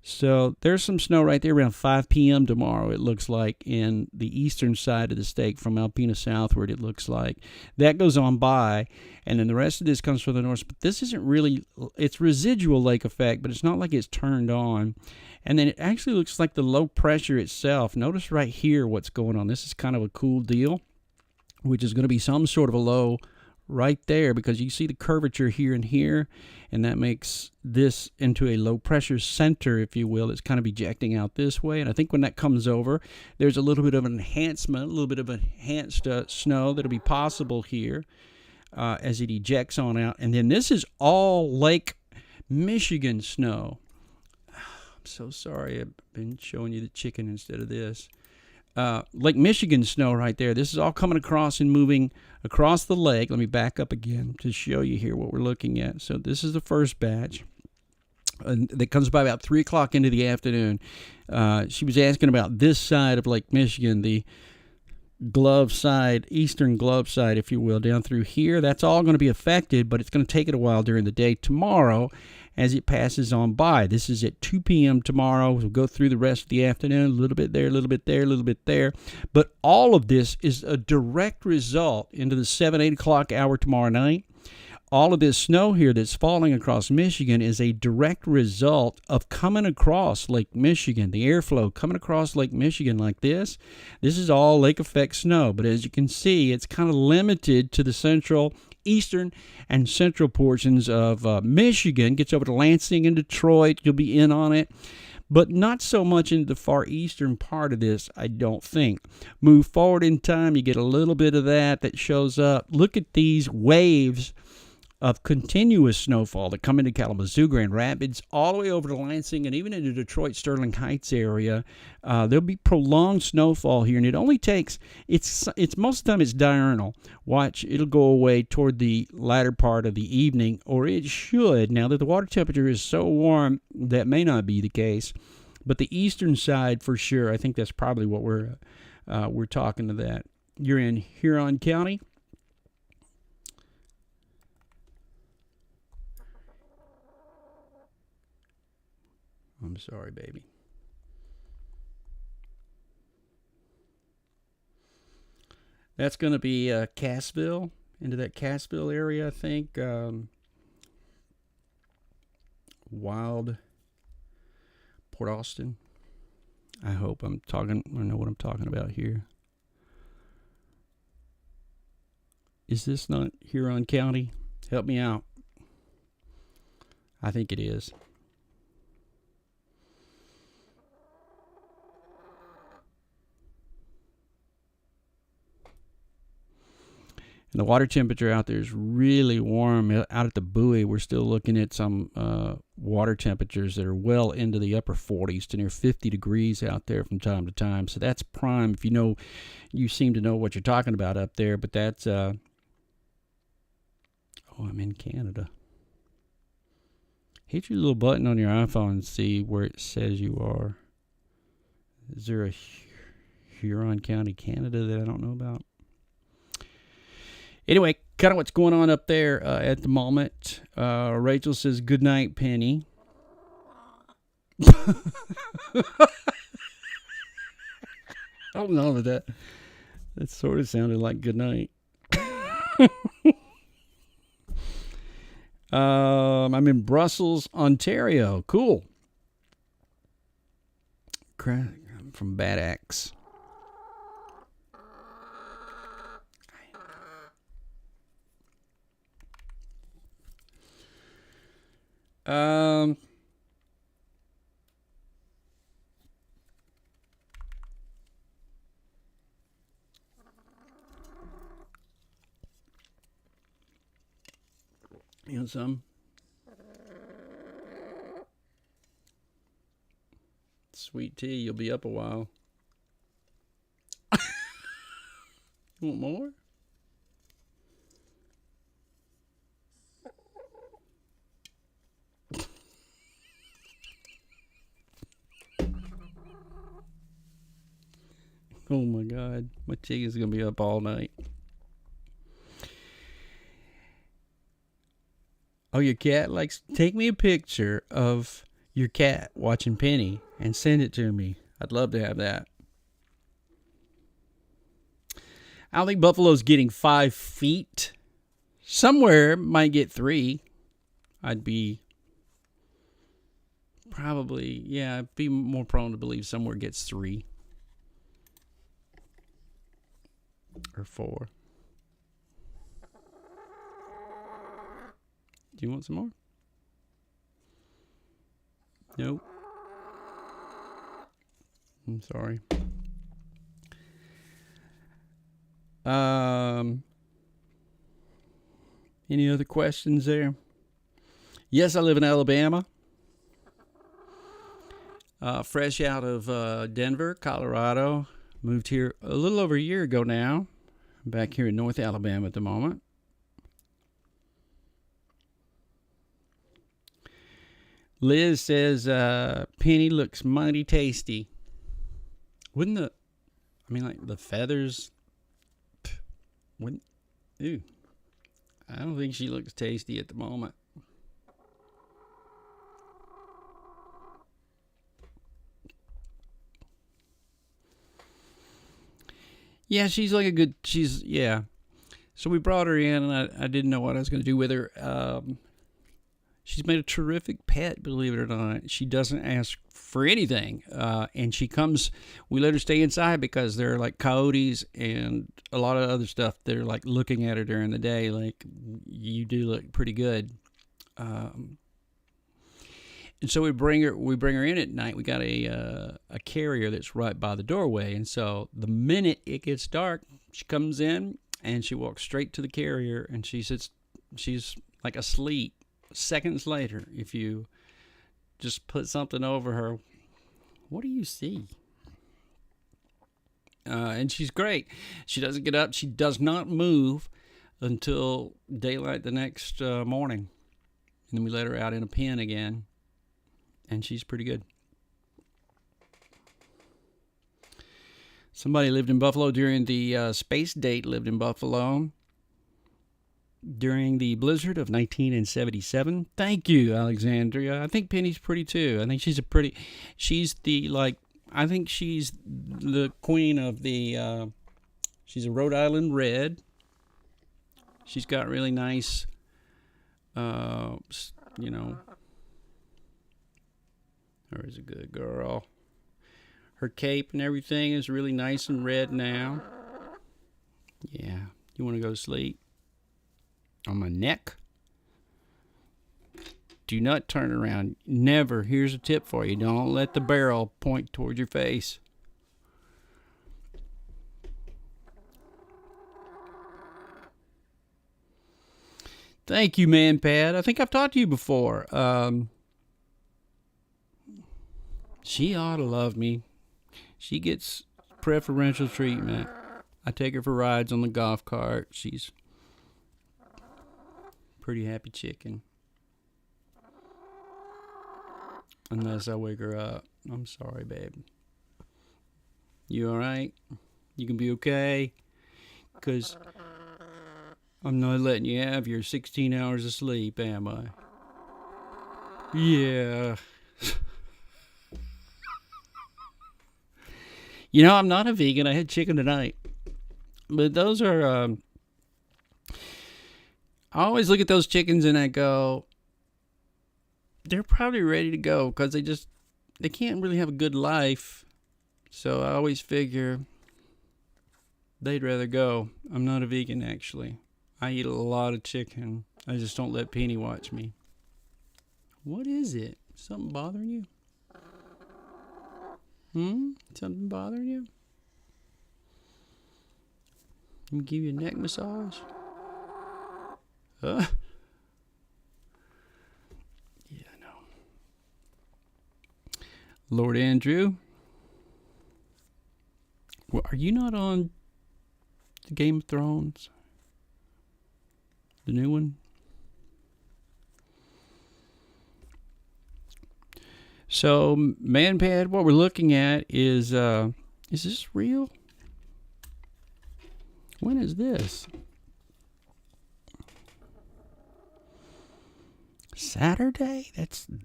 So there's some snow right there around 5 p.m. tomorrow, it looks like, in the eastern side of the state from Alpena southward, it looks like. That goes on by, and then the rest of this comes from the north. But this isn't really, it's residual lake effect, but it's not like it's turned on. And then it actually looks like the low pressure itself. Notice right here what's going on. This is kind of a cool deal, which is going to be some sort of a low right there, because you see the curvature here and here, and that makes this into a low pressure center, if you will. It's kind of ejecting out this way, and I think when that comes over, there's a little bit of an enhancement, a little bit of enhanced snow that'll be possible here as it ejects on out. And then this is all Lake Michigan snow. I'm so sorry, I've been showing you the chicken instead of this. Lake Michigan snow right there. This is all coming across and moving across the lake. Let me back up again to show you here what we're looking at. So this is the first batch that comes by about 3 o'clock into the afternoon. She was asking about this side of Lake Michigan, the glove side, eastern glove side, if you will, down through here. That's all going to be affected, but it's going to take it a while during the day tomorrow as it passes on by. This is at 2 p.m. tomorrow. We'll go through the rest of the afternoon, a little bit there, a little bit there, a little bit there. But all of this is a direct result into the 7, 8 o'clock hour tomorrow night. All of this snow here that's falling across Michigan is a direct result of coming across Lake Michigan, the airflow coming across Lake Michigan like this. This is all lake effect snow, but as you can see, it's kind of limited to the central, eastern, and central portions of Michigan. Gets over to Lansing and Detroit, you'll be in on it, but not so much into the far eastern part of this, I don't think. Move forward in time, you get a little bit of that shows up. Look at these waves of continuous snowfall that come into Kalamazoo, Grand Rapids, all the way over to Lansing, and even into Detroit, Sterling Heights area. There'll be prolonged snowfall here, and it only takes, it's most of the time it's diurnal. Watch, it'll go away toward the latter part of the evening, or it should. Now that the water temperature is so warm, that may not be the case, but the eastern side for sure, I think that's probably what we're talking to that. You're in Huron County. I'm sorry, baby. That's going to be Cassville into that Cassville area, I think. Wild Port Austin. I hope I know what I'm talking about here. Is this not Huron County? Help me out. I think it is. And the water temperature out there is really warm. Out at the buoy, we're still looking at some water temperatures that are well into the upper 40s to near 50 degrees out there from time to time. So that's prime. If you seem to know what you're talking about up there. But that's, oh, I'm in Canada. Hit your little button on your iPhone and see where it says you are. Is there a Huron County, Canada that I don't know about? Anyway, kind of what's going on up there at the moment. Rachel says, good night, Penny. I don't know, but that sort of sounded like good night. I'm in Brussels, Ontario. Cool. I'm from Bad Axe. You want some? Sweet tea, you'll be up a while. You want more? Oh my God, my chicken's gonna be up all night. Oh, your cat likes. Take me a picture of your cat watching Penny and send it to me. I'd love to have that. I don't think Buffalo's getting 5 feet. Somewhere might get 3. I'd be probably, yeah, I'd be more prone to believe somewhere gets 3 or 4. Do you want some more? Nope. I'm sorry. Any other questions there? Yes, I live in Alabama. Fresh out of Denver, Colorado. Moved here a little over a year ago now. I'm back here in North Alabama at the moment. Liz says, Penny looks mighty tasty. Wouldn't the feathers, ew. I don't think she looks tasty at the moment. Yeah, she's like yeah. So we brought her in, and I didn't know what I was going to do with her. She's made a terrific pet, believe it or not. She doesn't ask for anything. And we let her stay inside because there are like coyotes and a lot of other stuff that are like looking at her during the day. Like, you do look pretty good. And so we bring her in at night. We got a carrier that's right by the doorway. And so the minute it gets dark, she comes in and she walks straight to the carrier and she's like asleep. Seconds later, if you just put something over her, what do you see? And she's great. She doesn't get up. She does not move until daylight the next morning. And then we let her out in a pen again. And she's pretty good. Somebody lived in Buffalo during the space date, lived in Buffalo during the blizzard of 1977. Thank you, Alexandria. I think Penny's pretty too. I think she's the queen of the, she's a Rhode Island Red. She's got really nice, you know, there's a good girl. Her cape and everything is really nice and red now. Yeah. You want to go to sleep? On my neck? Do not turn around. Never. Here's a tip for you. Don't let the barrel point towards your face. Thank you, Man Pad. I think I've talked to you before. She ought to love me. She gets preferential treatment. I take her for rides on the golf cart. She's a pretty happy chicken. Unless I wake her up. I'm sorry, babe. You alright? You can be okay? Because I'm not letting you have your 16 hours of sleep, am I? Yeah. You know, I'm not a vegan. I had chicken tonight. But those are, I always look at those chickens and I go, they're probably ready to go because they can't really have a good life. So I always figure they'd rather go. I'm not a vegan, actually. I eat a lot of chicken. I just don't let Penny watch me. What is it? Something bothering you? Something bothering you? Let me give you a neck massage. Yeah, I know. Lord Andrew. Well, are you not on the Game of Thrones? The new one? So, ManPad, what we're looking at is this real? When is this? Saturday?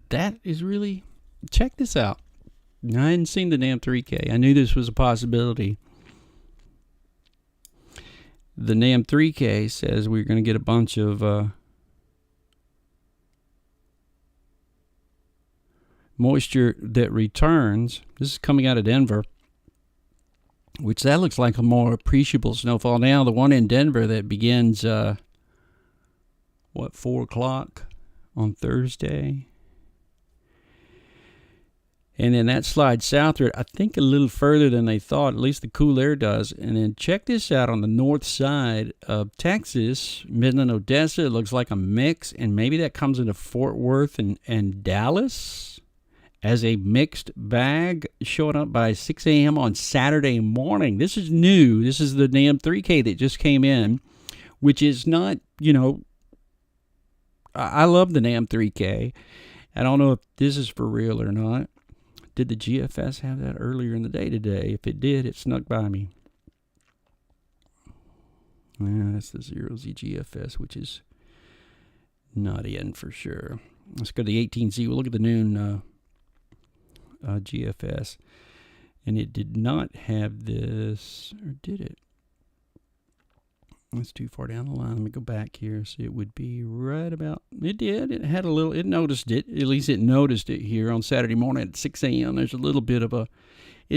That is really... Check this out. I hadn't seen the NAMM 3K. I knew this was a possibility. The NAMM 3K says we're going to get a bunch of moisture that returns. This is coming out of Denver, which that looks like a more appreciable snowfall. Now, the one in Denver that begins, 4 o'clock on Thursday. And then that slides southward, I think a little further than they thought, at least the cool air does. And then check this out on the north side of Texas, Midland, Odessa. It looks like a mix, and maybe that comes into Fort Worth and Dallas as a mixed bag, showing up by 6 a.m. on Saturday morning. This is new. This is the NAMM 3K that just came in, which is not, I love the NAMM 3K. I don't know if this is for real or not. Did the GFS have that earlier in the day today? If it did, it snuck by me. Yeah, that's the 0Z GFS, which is not in for sure. Let's go to the 18Z. We'll look at the noon GFS. And it did not have this, or did it? That's too far down the line. Let me go back here. So it would be right about, it did. It had a little, it noticed it. At least it noticed it here on Saturday morning at 6 a.m. There's a little bit of it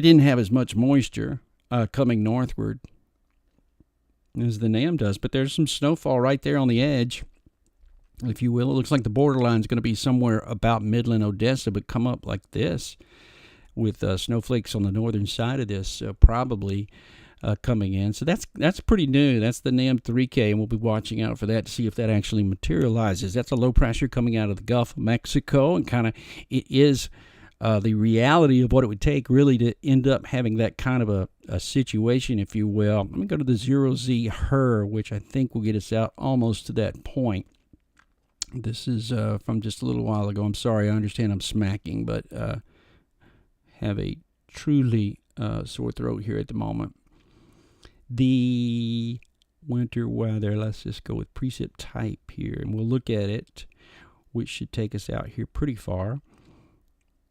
didn't have as much moisture coming northward as the NAMM does. But there's some snowfall right there on the edge, if you will. It looks like the borderline is going to be somewhere about Midland, Odessa, but come up like this with snowflakes on the northern side of this, probably coming in. So that's pretty new. That's the NAMM 3K, and we'll be watching out for that to see if that actually materializes. That's a low pressure coming out of the Gulf of Mexico, and kind of it is the reality of what it would take really to end up having that kind of a situation, if you will. Let me go to the 0Z HER, which I think will get us out almost to that point. This is from just a little while ago. I'm sorry, I understand I'm smacking, but have a truly sore throat here at the moment. The winter weather, let's just go with precip type here, and we'll look at it, which should take us out here pretty far.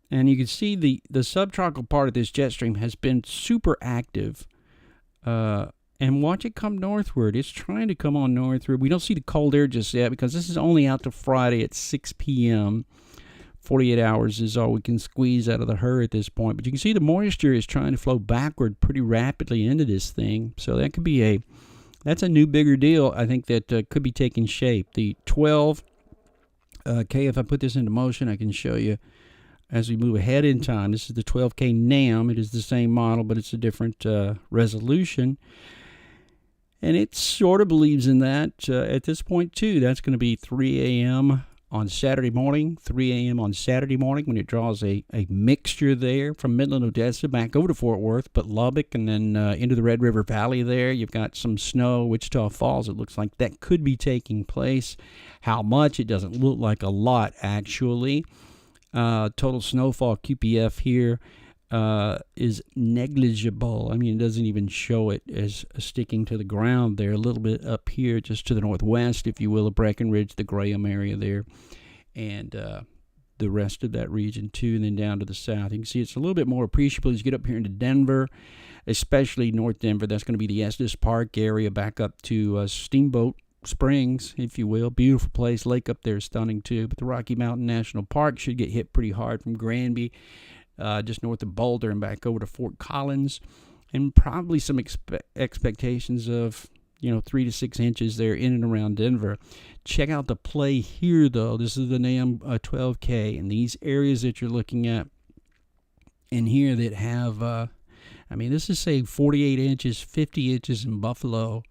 And you can see the subtropical part of this jet stream has been super active, and watch it come northward. It's trying to come on northward. We don't see the cold air just yet because this is only out to Friday at 6 p.m. 48 hours is all we can squeeze out of the HER at this point. But you can see the moisture is trying to flow backward pretty rapidly into this thing. So that could be that's a new bigger deal, I think, that could be taking shape. The 12K, if I put this into motion, I can show you as we move ahead in time. This is the 12K NAM. It is the same model, but it's a different resolution. And it sort of believes in that at this point, too. That's going to be 3 a.m. on Saturday morning, 3 a.m. on Saturday morning when it draws a mixture there from Midland, Odessa back over to Fort Worth, but Lubbock and then into the Red River Valley there. You've got some snow, Wichita Falls. It looks like that could be taking place. How much? It doesn't look like a lot, actually. Total snowfall QPF here is negligible. I mean, it doesn't even show it as sticking to the ground there. A little bit up here, just to the northwest, if you will, of Breckenridge, the Graham area there, and the rest of that region too, and then down to the south. You can see it's a little bit more appreciable as you get up here into Denver, especially North Denver. That's going to be the Estes Park area, back up to Steamboat Springs, if you will. Beautiful place. Lake up there is stunning too. But the Rocky Mountain National Park should get hit pretty hard from Granby, just north of Boulder, and back over to Fort Collins, and probably some expectations of 3 to 6 inches there in and around Denver. Check out the play here, though. This is the NAM 12K, and these areas that you're looking at in here that have, this is say 48 inches, 50 inches in Buffalo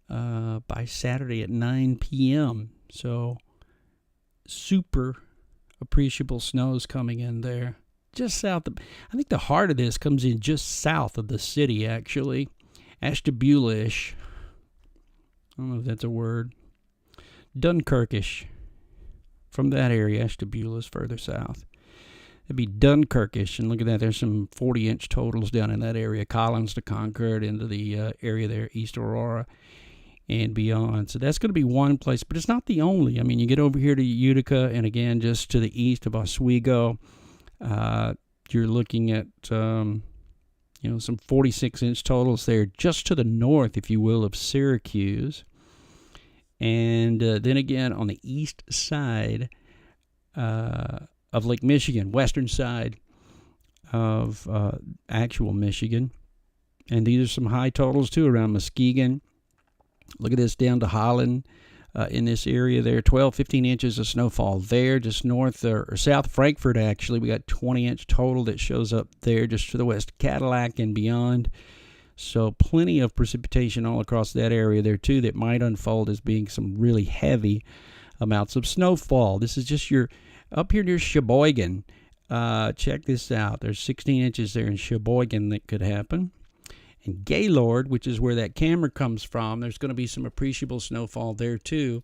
by Saturday at 9 p.m. So super appreciable snows coming in there. Just south of, I think the heart of this comes in just south of the city, actually. Ashtabula-ish. I don't know if that's a word. Dunkirkish. From that area, Ashtabula is further south. It'd be Dunkirkish, and look at that. There's some 40-inch totals down in that area. Collins to Concord, into the area there, East Aurora and beyond. So that's going to be one place, but it's not the only. I mean, you get over here to Utica, and again, just to the east of Oswego, you're looking at some 46-inch totals there just to the north, if you will, of Syracuse. And then again on the east side of Lake Michigan, western side of actual Michigan. And these are some high totals too around Muskegon. Look at this down to Holland. In this area there, 12, 15 inches of snowfall there, just north or south of Frankfort, actually. We got 20-inch total that shows up there just to the west of Cadillac and beyond. So plenty of precipitation all across that area there, too, that might unfold as being some really heavy amounts of snowfall. This is just up here near Sheboygan. Check this out. There's 16 inches there in Sheboygan that could happen. And Gaylord, which is where that camera comes from, there's going to be some appreciable snowfall there too.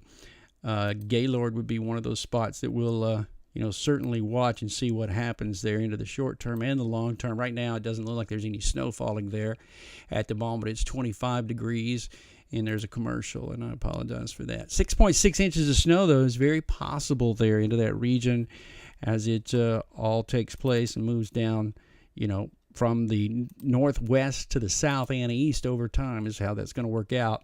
Gaylord would be one of those spots that we'll certainly watch and see what happens there into the short term and the long term. Right now, it doesn't look like there's any snow falling there. At the moment, it's 25 degrees, and there's a commercial, and I apologize for that. 6.6 inches of snow, though, is very possible there into that region as it all takes place and moves down, from the northwest to the south and east over time is how that's going to work out.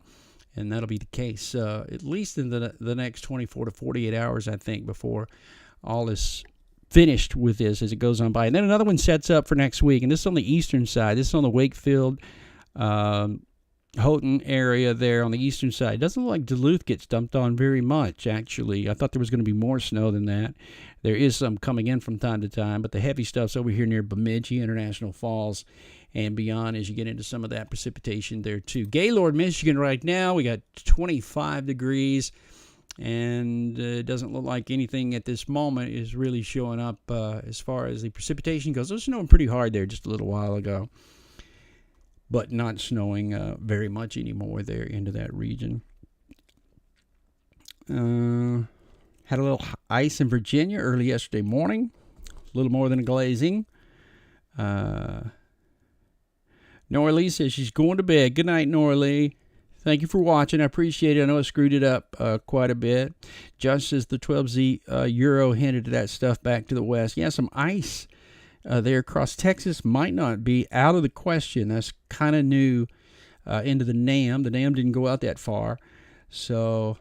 And that'll be the case at least in the next 24 to 48 hours, I think, before all is finished with this as it goes on by. And then another one sets up for next week, and this is on the eastern side. This is on the Wakefield, Houghton area there on the eastern side. It doesn't look like Duluth gets dumped on very much, actually. I thought there was going to be more snow than that. There is some coming in from time to time, but the heavy stuff's over here near Bemidji, International Falls, and beyond as you get into some of that precipitation there, too. Gaylord, Michigan right now, we got 25 degrees, and it doesn't look like anything at this moment is really showing up as far as the precipitation goes. It was snowing pretty hard there just a little while ago, but not snowing very much anymore there into that region. Had a little ice in Virginia early yesterday morning. A little more than a glazing. Norlie says she's going to bed. Good night, Norlie. Thank you for watching. I appreciate it. I know I screwed it up quite a bit. Josh says the 12Z Euro hinted to that stuff back to the west. Yeah, some ice there across Texas might not be out of the question. That's kind of new into the NAM. The NAM didn't go out that far. So,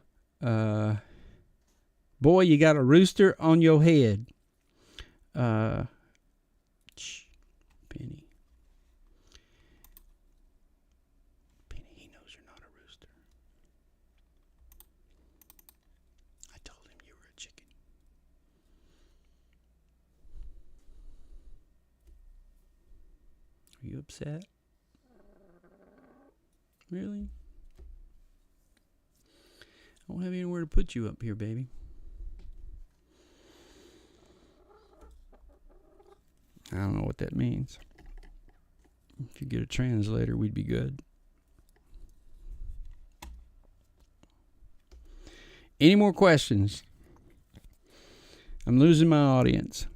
boy, you got a rooster on your head. Penny. Penny, he knows you're not a rooster. I told him you were a chicken. Are you upset? Really? I don't have anywhere to put you up here, baby. I don't know what that means. If you get a translator, we'd be good. Any more questions? I'm losing my audience.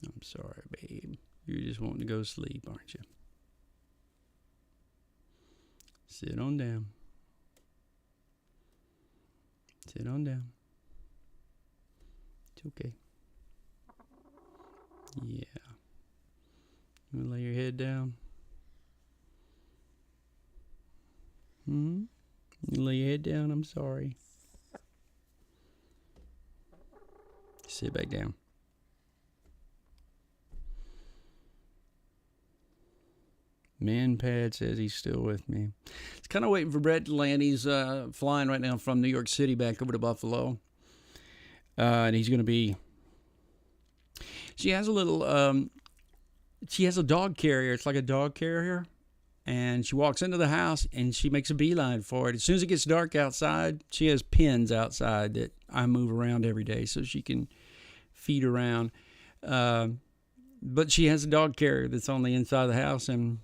I'm sorry, babe. You're just wanting to go to sleep, aren't you? Sit on down. Sit on down. It's okay. Yeah. You want to lay your head down? You lay your head down? I'm sorry. Sit back down. Manpad says he's still with me. He's kind of waiting for Brett to land. He's flying right now from New York City back over to Buffalo. And he's going to be... She has a little... she has a dog carrier. It's like a dog carrier. And she walks into the house and she makes a beeline for it. As soon as it gets dark outside, she has pens outside that I move around every day so she can feed around. But she has a dog carrier that's on the inside of the house, and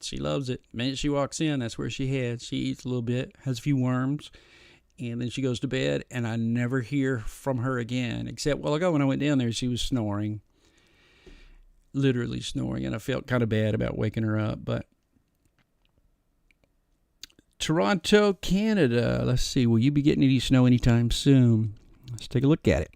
she loves it. The minute she walks in, that's where she heads. She eats a little bit, has a few worms, and then she goes to bed, and I never hear from her again. Except a while ago when I went down there, she was snoring. Literally snoring, and I felt kind of bad about waking her up. But Toronto, Canada. Let's see. Will you be getting any snow anytime soon? Let's take a look at it.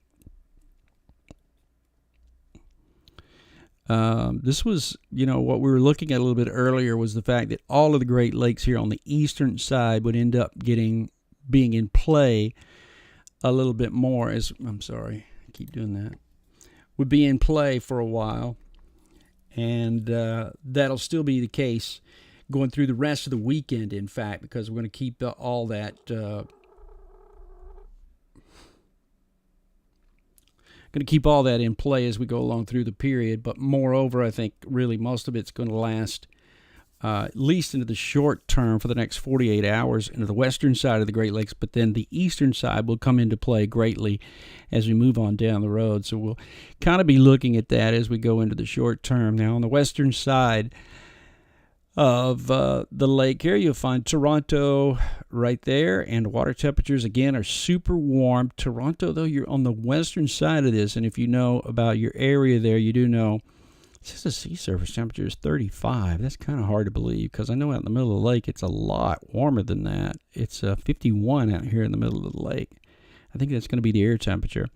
This was, what we were looking at a little bit earlier was the fact that all of the Great Lakes here on the eastern side would end up being in play a little bit more. I'm sorry, I keep doing that. Would be in play for a while, and that'll still be the case going through the rest of the weekend, in fact, because we're going to keep all that... going to keep all that in play as we go along through the period. But moreover, I think really most of it's going to last at least into the short term for the next 48 hours into the western side of the Great Lakes. But then the eastern side will come into play greatly as we move on down the road. So we'll kind of be looking at that as we go into the short term. Now on the western side of the lake here, you'll find Toronto right there, and water temperatures again are super warm. Toronto, though, you're on the western side of this, and if you know about your area there, you do know it says the sea surface temperature is 35. That's kind of hard to believe, because I know out in the middle of the lake it's a lot warmer than that. It's 51 out here in the middle of the lake. I think that's going to be the air temperature.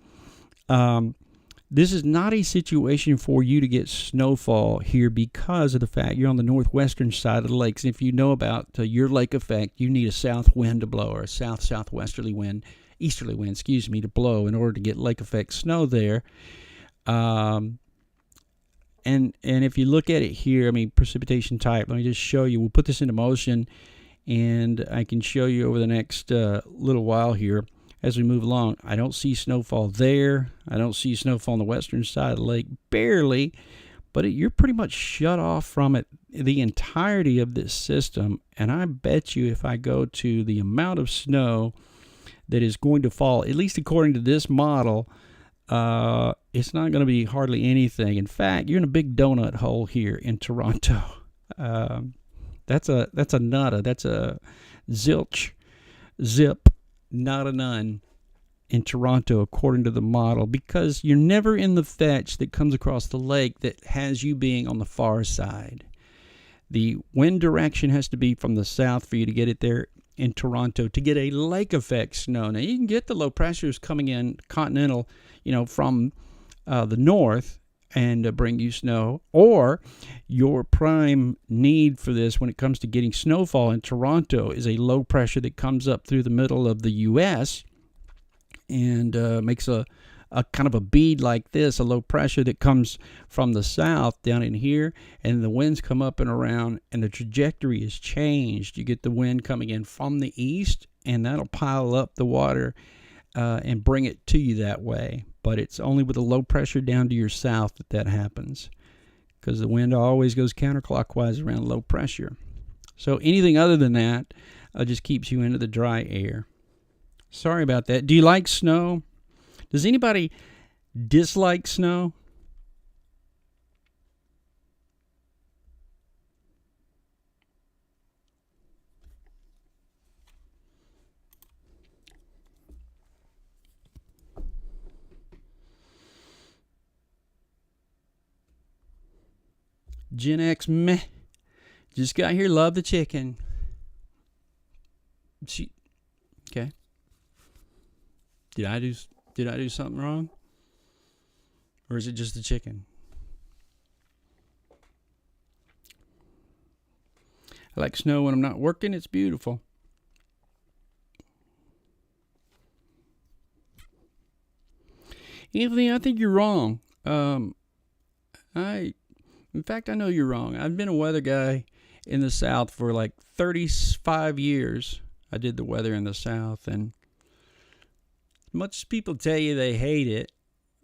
This is not a situation for you to get snowfall here because of the fact you're on the northwestern side of the lakes. And if you know about your lake effect, you need a south wind to blow, or a southwesterly wind, easterly wind, to blow in order to get lake effect snow there. And if you look at it here, precipitation type, let me just show you. We'll put this into motion, and I can show you over the next little while here. As we move along, I don't see snowfall there. I don't see snowfall on the western side of the lake, barely. But you're pretty much shut off from it the entirety of this system. And I bet you if I go to the amount of snow that is going to fall, at least according to this model, it's not going to be hardly anything. In fact, you're in a big donut hole here in Toronto. That's a nada. That's a zilch, zip. Not a none. in Toronto according to the model, because you're never in the fetch that comes across the lake that has you being on the far side. The wind direction has to be from the south for you to get it there in Toronto to get a lake effect snow. Now, you can get the low pressures coming in continental, from the north and bring you snow, or your prime need for this when it comes to getting snowfall in Toronto is a low pressure that comes up through the middle of the U.S. and makes a kind of a bead like this, a low pressure that comes from the south down in here, and the winds come up and around, and the trajectory is changed. You get the wind coming in from the east, and that'll pile up the water and bring it to you that way. But it's only with a low pressure down to your south that happens, because the wind always goes counterclockwise around low pressure. So anything other than that just keeps you into the dry air. Sorry about that. Do you like snow? Does anybody dislike snow? Gen X, meh. Just got here, love the chicken. Okay. Did I do something wrong? Or is it just the chicken? I like snow when I'm not working. It's beautiful. Anthony, I think you're wrong. In fact, I know you're wrong. I've been a weather guy in the South for like 35 years. I did the weather in the South, and much as people tell you they hate it,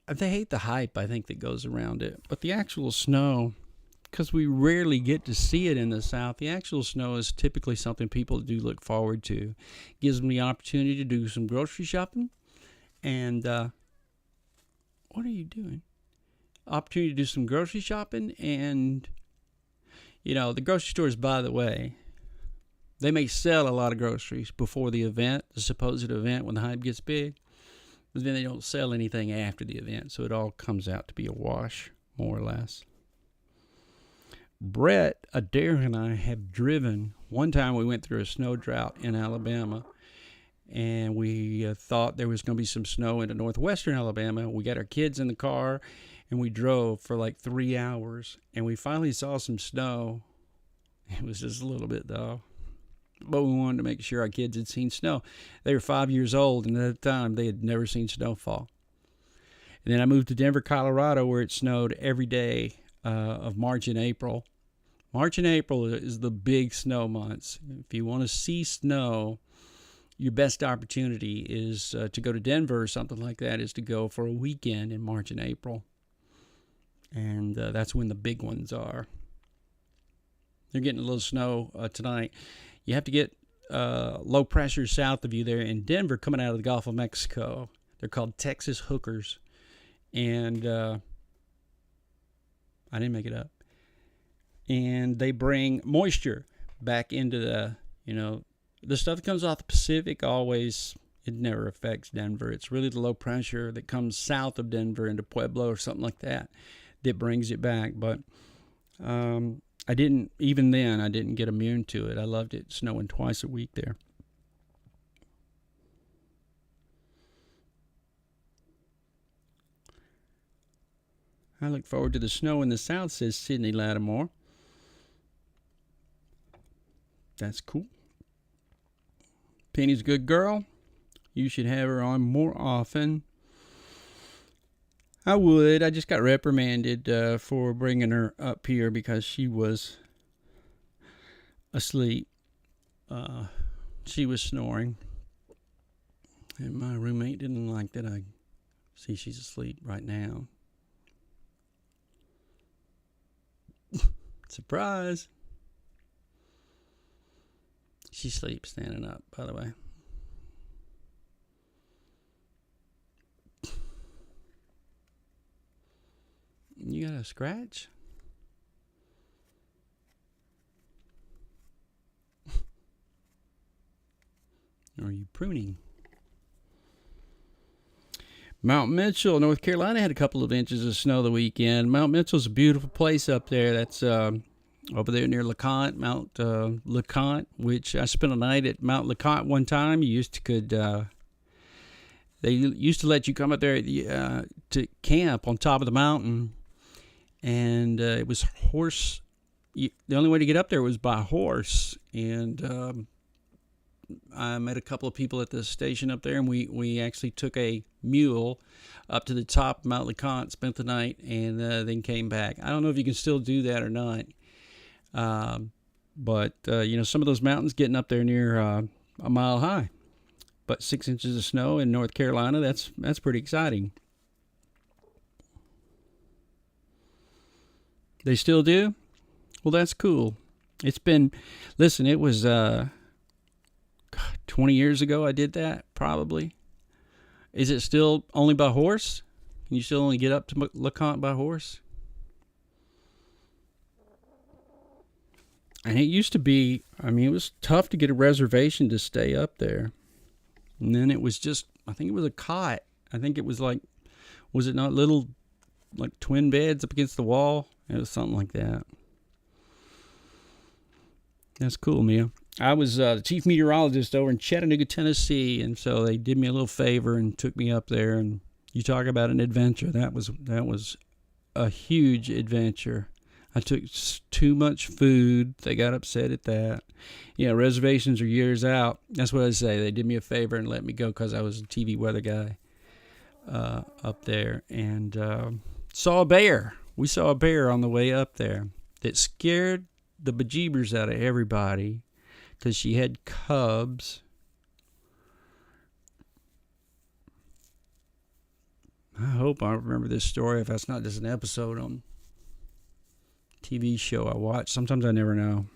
they hate the hype, I think, that goes around it. But the actual snow, because we rarely get to see it in the South, the actual snow is typically something people do look forward to. It gives them the opportunity to do some grocery shopping. And what are you doing? Opportunity to do some grocery shopping. And, the grocery stores, by the way, they may sell a lot of groceries before the event, the supposed event, when the hype gets big. But then they don't sell anything after the event, so it all comes out to be a wash, more or less. Brett, Adair, and I have driven. One time we went through a snow drought in Alabama, and we thought there was going to be some snow into northwestern Alabama. We got our kids in the car, and we drove for like 3 hours, and we finally saw some snow. It was just a little bit, though. But we wanted to make sure our kids had seen snow. They were 5 years old, and at the time, they had never seen snowfall. And then I moved to Denver, Colorado, where it snowed every day of March and April. March and April is the big snow months. If you want to see snow, your best opportunity is to go to Denver or something like that, is to go for a weekend in March and April. And that's when the big ones are. They're getting a little snow tonight. You have to get low pressure south of you there in Denver coming out of the Gulf of Mexico. They're called Texas hookers. And I didn't make it up. And they bring moisture back into the stuff that comes off the Pacific always, it never affects Denver. It's really the low pressure that comes south of Denver into Pueblo or something like that brings it back. But I didn't get immune to it. I loved it snowing twice a week there. I look forward to the snow in the South, says Sydney Lattimore. That's cool. Penny's a good girl. You should have her on more often. I would. I just got reprimanded for bringing her up here because she was asleep. She was snoring. And my roommate didn't like that I see she's asleep right now. Surprise. She sleeps standing up, by the way. You got a scratch? Or are you pruning? Mount Mitchell, North Carolina had a couple of inches of snow the weekend. Mount Mitchell's a beautiful place up there. That's over there near LeConte, Mount LeConte, which I spent a night at Mount LeConte one time. You used to they used to let you come up there to camp on top of the mountain, and it was horse. The only way to get up there was by horse, and I met a couple of people at the station up there, and we actually took a mule up to the top of Mount LeConte, spent the night, and then came back. I don't know if you can still do that or not, but some of those mountains getting up there near a mile high, but 6 inches of snow in North Carolina, that's pretty exciting. They still do? Well, that's cool. It was 20 years ago I did that, probably. Is it still only by horse? Can you still only get up to LeConte by horse? And it used to be, it was tough to get a reservation to stay up there. And then it was just, I think it was a cot. I think it was like, was it not little, like twin beds up against the wall? It was something like that. That's cool, Mia. I was the chief meteorologist over in Chattanooga, Tennessee, and so they did me a little favor and took me up there. And you talk about an adventure. That was a huge adventure. I took too much food. They got upset at that. Reservations are years out. That's what I say. They did me a favor and let me go because I was a TV weather guy up there. And saw a bear. We saw a bear on the way up there that scared the bejeebers out of everybody because she had cubs. I hope I remember this story if that's not just an episode on TV show I watch. Sometimes I never know.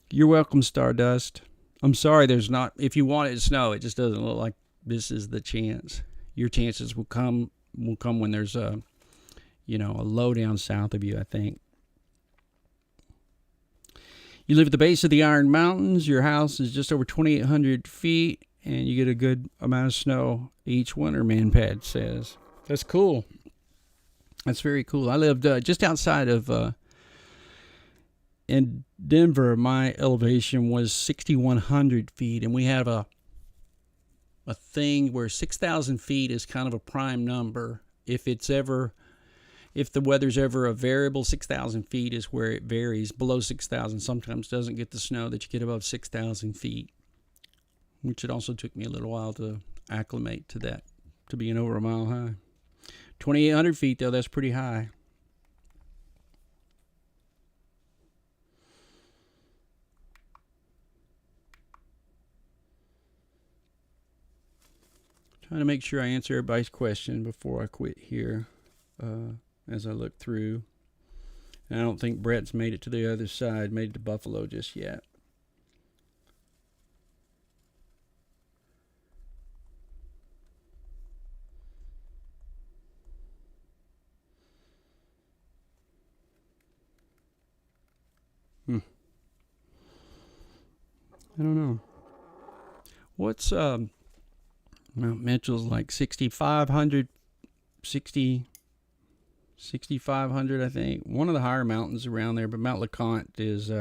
You're welcome, Stardust. I'm sorry there's not, if you want it to snow, it just doesn't look like this is the chance. Your chances will come when there's a low down south of you, I think. You live at the base of the Iron Mountains. Your house is just over 2,800 feet, and you get a good amount of snow each winter, ManPad says. That's cool. That's very cool. I lived just outside of in Denver. My elevation was 6,100 feet, and we have a thing where 6,000 feet is kind of a prime number. If the weather's ever a variable, 6,000 feet is where it varies. Below 6,000 sometimes doesn't get the snow that you get above 6,000 feet, which it also took me a little while to acclimate to that, to being over a mile high. 2,800 feet, though, that's pretty high. Trying to make sure I answer everybody's question before I quit here. As I look through. And I don't think Brett's made it to the other side, made it to Buffalo just yet. I don't know. What's Mount Mitchell's like 6,500, 6,500, I think. One of the higher mountains around there, but Mount LeConte is,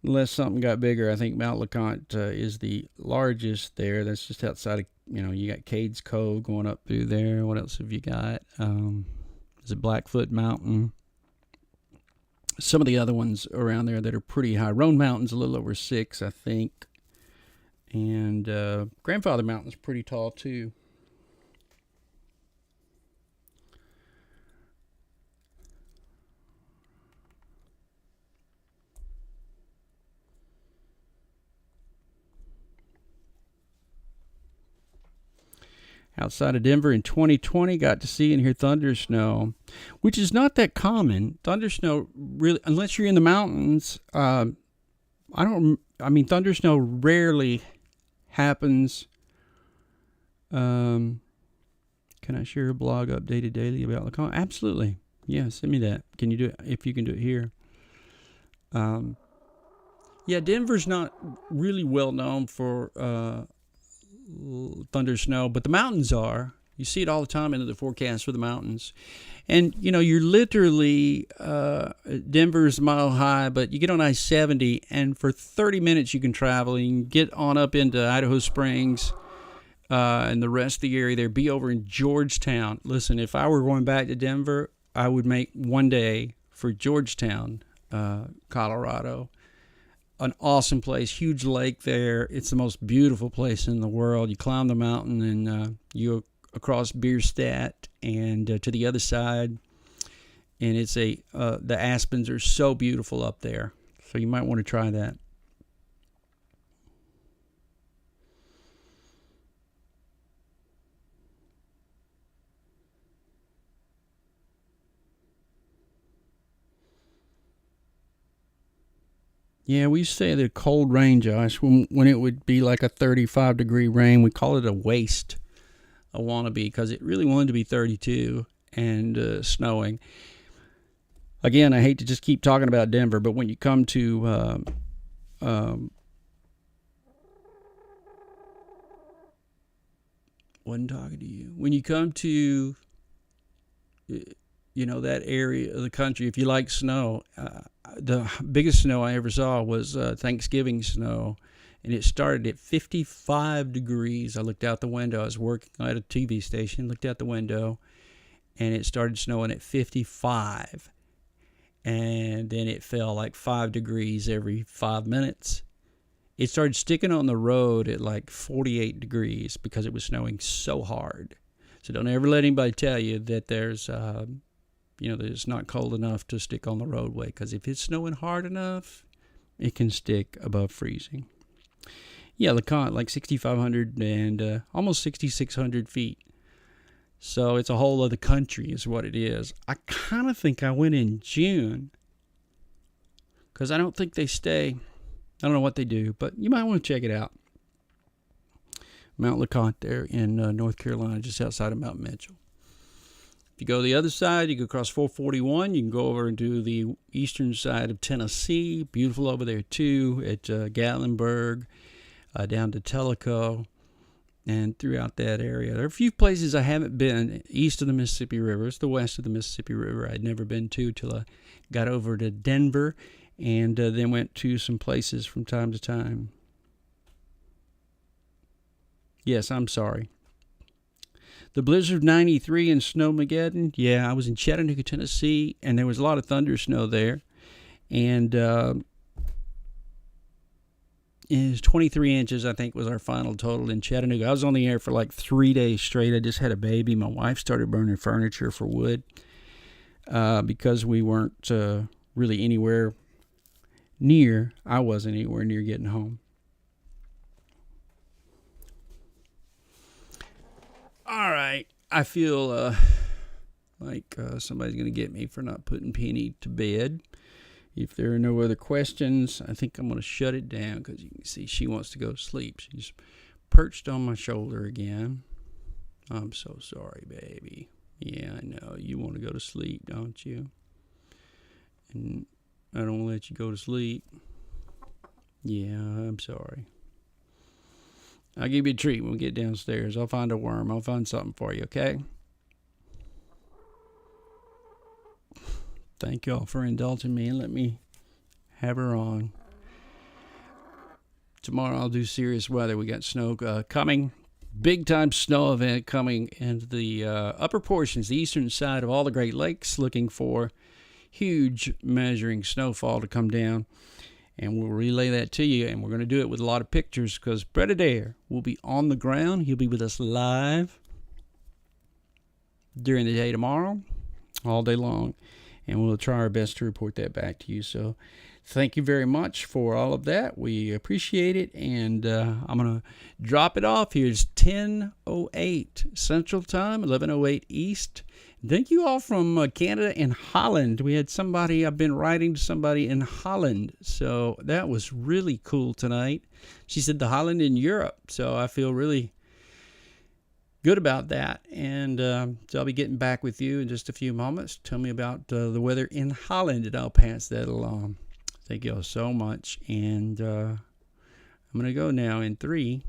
unless something got bigger, I think Mount LeConte is the largest there. That's just outside of, you got Cades Cove going up through there. What else have you got? Is it Blackfoot Mountain? Some of the other ones around there that are pretty high. Roan Mountain's a little over 6, I think. And Grandfather Mountain's pretty tall, too. Outside of Denver in 2020, got to see and hear thunder snow, which is not that common. Thunder snow, really, unless you're in the mountains, thunder snow rarely happens. Can I share a blog updated daily about LeConte? Absolutely. Yeah, send me that. Can you do it? If you can do it here. Yeah, Denver's not really well known for thunder snow, but the mountains are. You see it all the time in the forecast for the mountains. And, you know, you're literally, Denver's a mile high, but you get on I-70, and for 30 minutes you can travel. You can get on up into Idaho Springs and the rest of the area there. Be over in Georgetown. Listen, if I were going back to Denver, I would make one day for Georgetown, Colorado. An awesome place, huge lake there. It's the most beautiful place in the world. You climb the mountain and you across Bierstadt and to the other side, and it's the aspens are so beautiful up there, so you might want to try that. Yeah, we used to say the cold rain, Josh, when it would be like a 35-degree rain. We call it a waste. A wannabe, because it really wanted to be 32 and snowing. Again, I hate to just keep talking about Denver, but when you come to wasn't talking to you. When you come to that area of the country, if you like snow, the biggest snow I ever saw was Thanksgiving snow. And it started at 55 degrees. I looked out the window. I was working at a TV station, looked out the window, and it started snowing at 55. And then it fell like 5 degrees every 5 minutes. It started sticking on the road at like 48 degrees because it was snowing so hard. So don't ever let anybody tell you that there's, that it's not cold enough to stick on the roadway. Because if it's snowing hard enough, it can stick above freezing. Yeah, LeConte, like 6,500 and almost 6,600 feet. So it's a whole other country is what it is. I kind of think I went in June because I don't think they stay. I don't know what they do, but you might want to check it out. Mount LeConte there in North Carolina, just outside of Mount Mitchell. If you go to the other side, you go across 441. You can go over into the eastern side of Tennessee. Beautiful over there, too, at Gatlinburg. Down to Tellico and throughout that area. There are a few places I haven't been east of the Mississippi River. It's the west of the Mississippi River I'd never been to till I got over to Denver and then went to some places from time to time. Yes, I'm sorry. The Blizzard 93 in Snowmageddon. Yeah, I was in Chattanooga, Tennessee, and there was a lot of thunder snow there. And is 23 inches, I think, was our final total in Chattanooga. I was on the air for like 3 days straight. I just had a baby. My wife started burning furniture for wood because we weren't really anywhere near. I wasn't anywhere near getting home. All right. I feel like somebody's going to get me for not putting Penny to bed. If there are no other questions, I think I'm going to shut it down because you can see she wants to go to sleep. She's perched on my shoulder again. I'm so sorry, baby. Yeah, I know. You want to go to sleep, don't you? And I don't want to let you go to sleep. Yeah, I'm sorry. I'll give you a treat when we get downstairs. I'll find a worm. I'll find something for you, okay? Thank y'all for indulging me and let me have her on. Tomorrow I'll do serious weather. We got snow coming. Big time snow event coming into the upper portions, the eastern side of all the Great Lakes, looking for huge measuring snowfall to come down. And we'll relay that to you, and we're going to do it with a lot of pictures because Brett Adair will be on the ground. He'll be with us live during the day tomorrow, all day long. And we'll try our best to report that back to you. So thank you very much for all of that. We appreciate it. And I'm going to drop it off here. It's 10:08 Central Time, 11:08 East. Thank you all from Canada and Holland. We had somebody, I've been writing to somebody in Holland. So that was really cool tonight. She said the Holland in Europe. So I feel really good about that. And so I'll be getting back with you in just a few moments. Tell me about the weather in Holland, and I'll pass that along. Thank you all so much. And I'm going to go now in 3,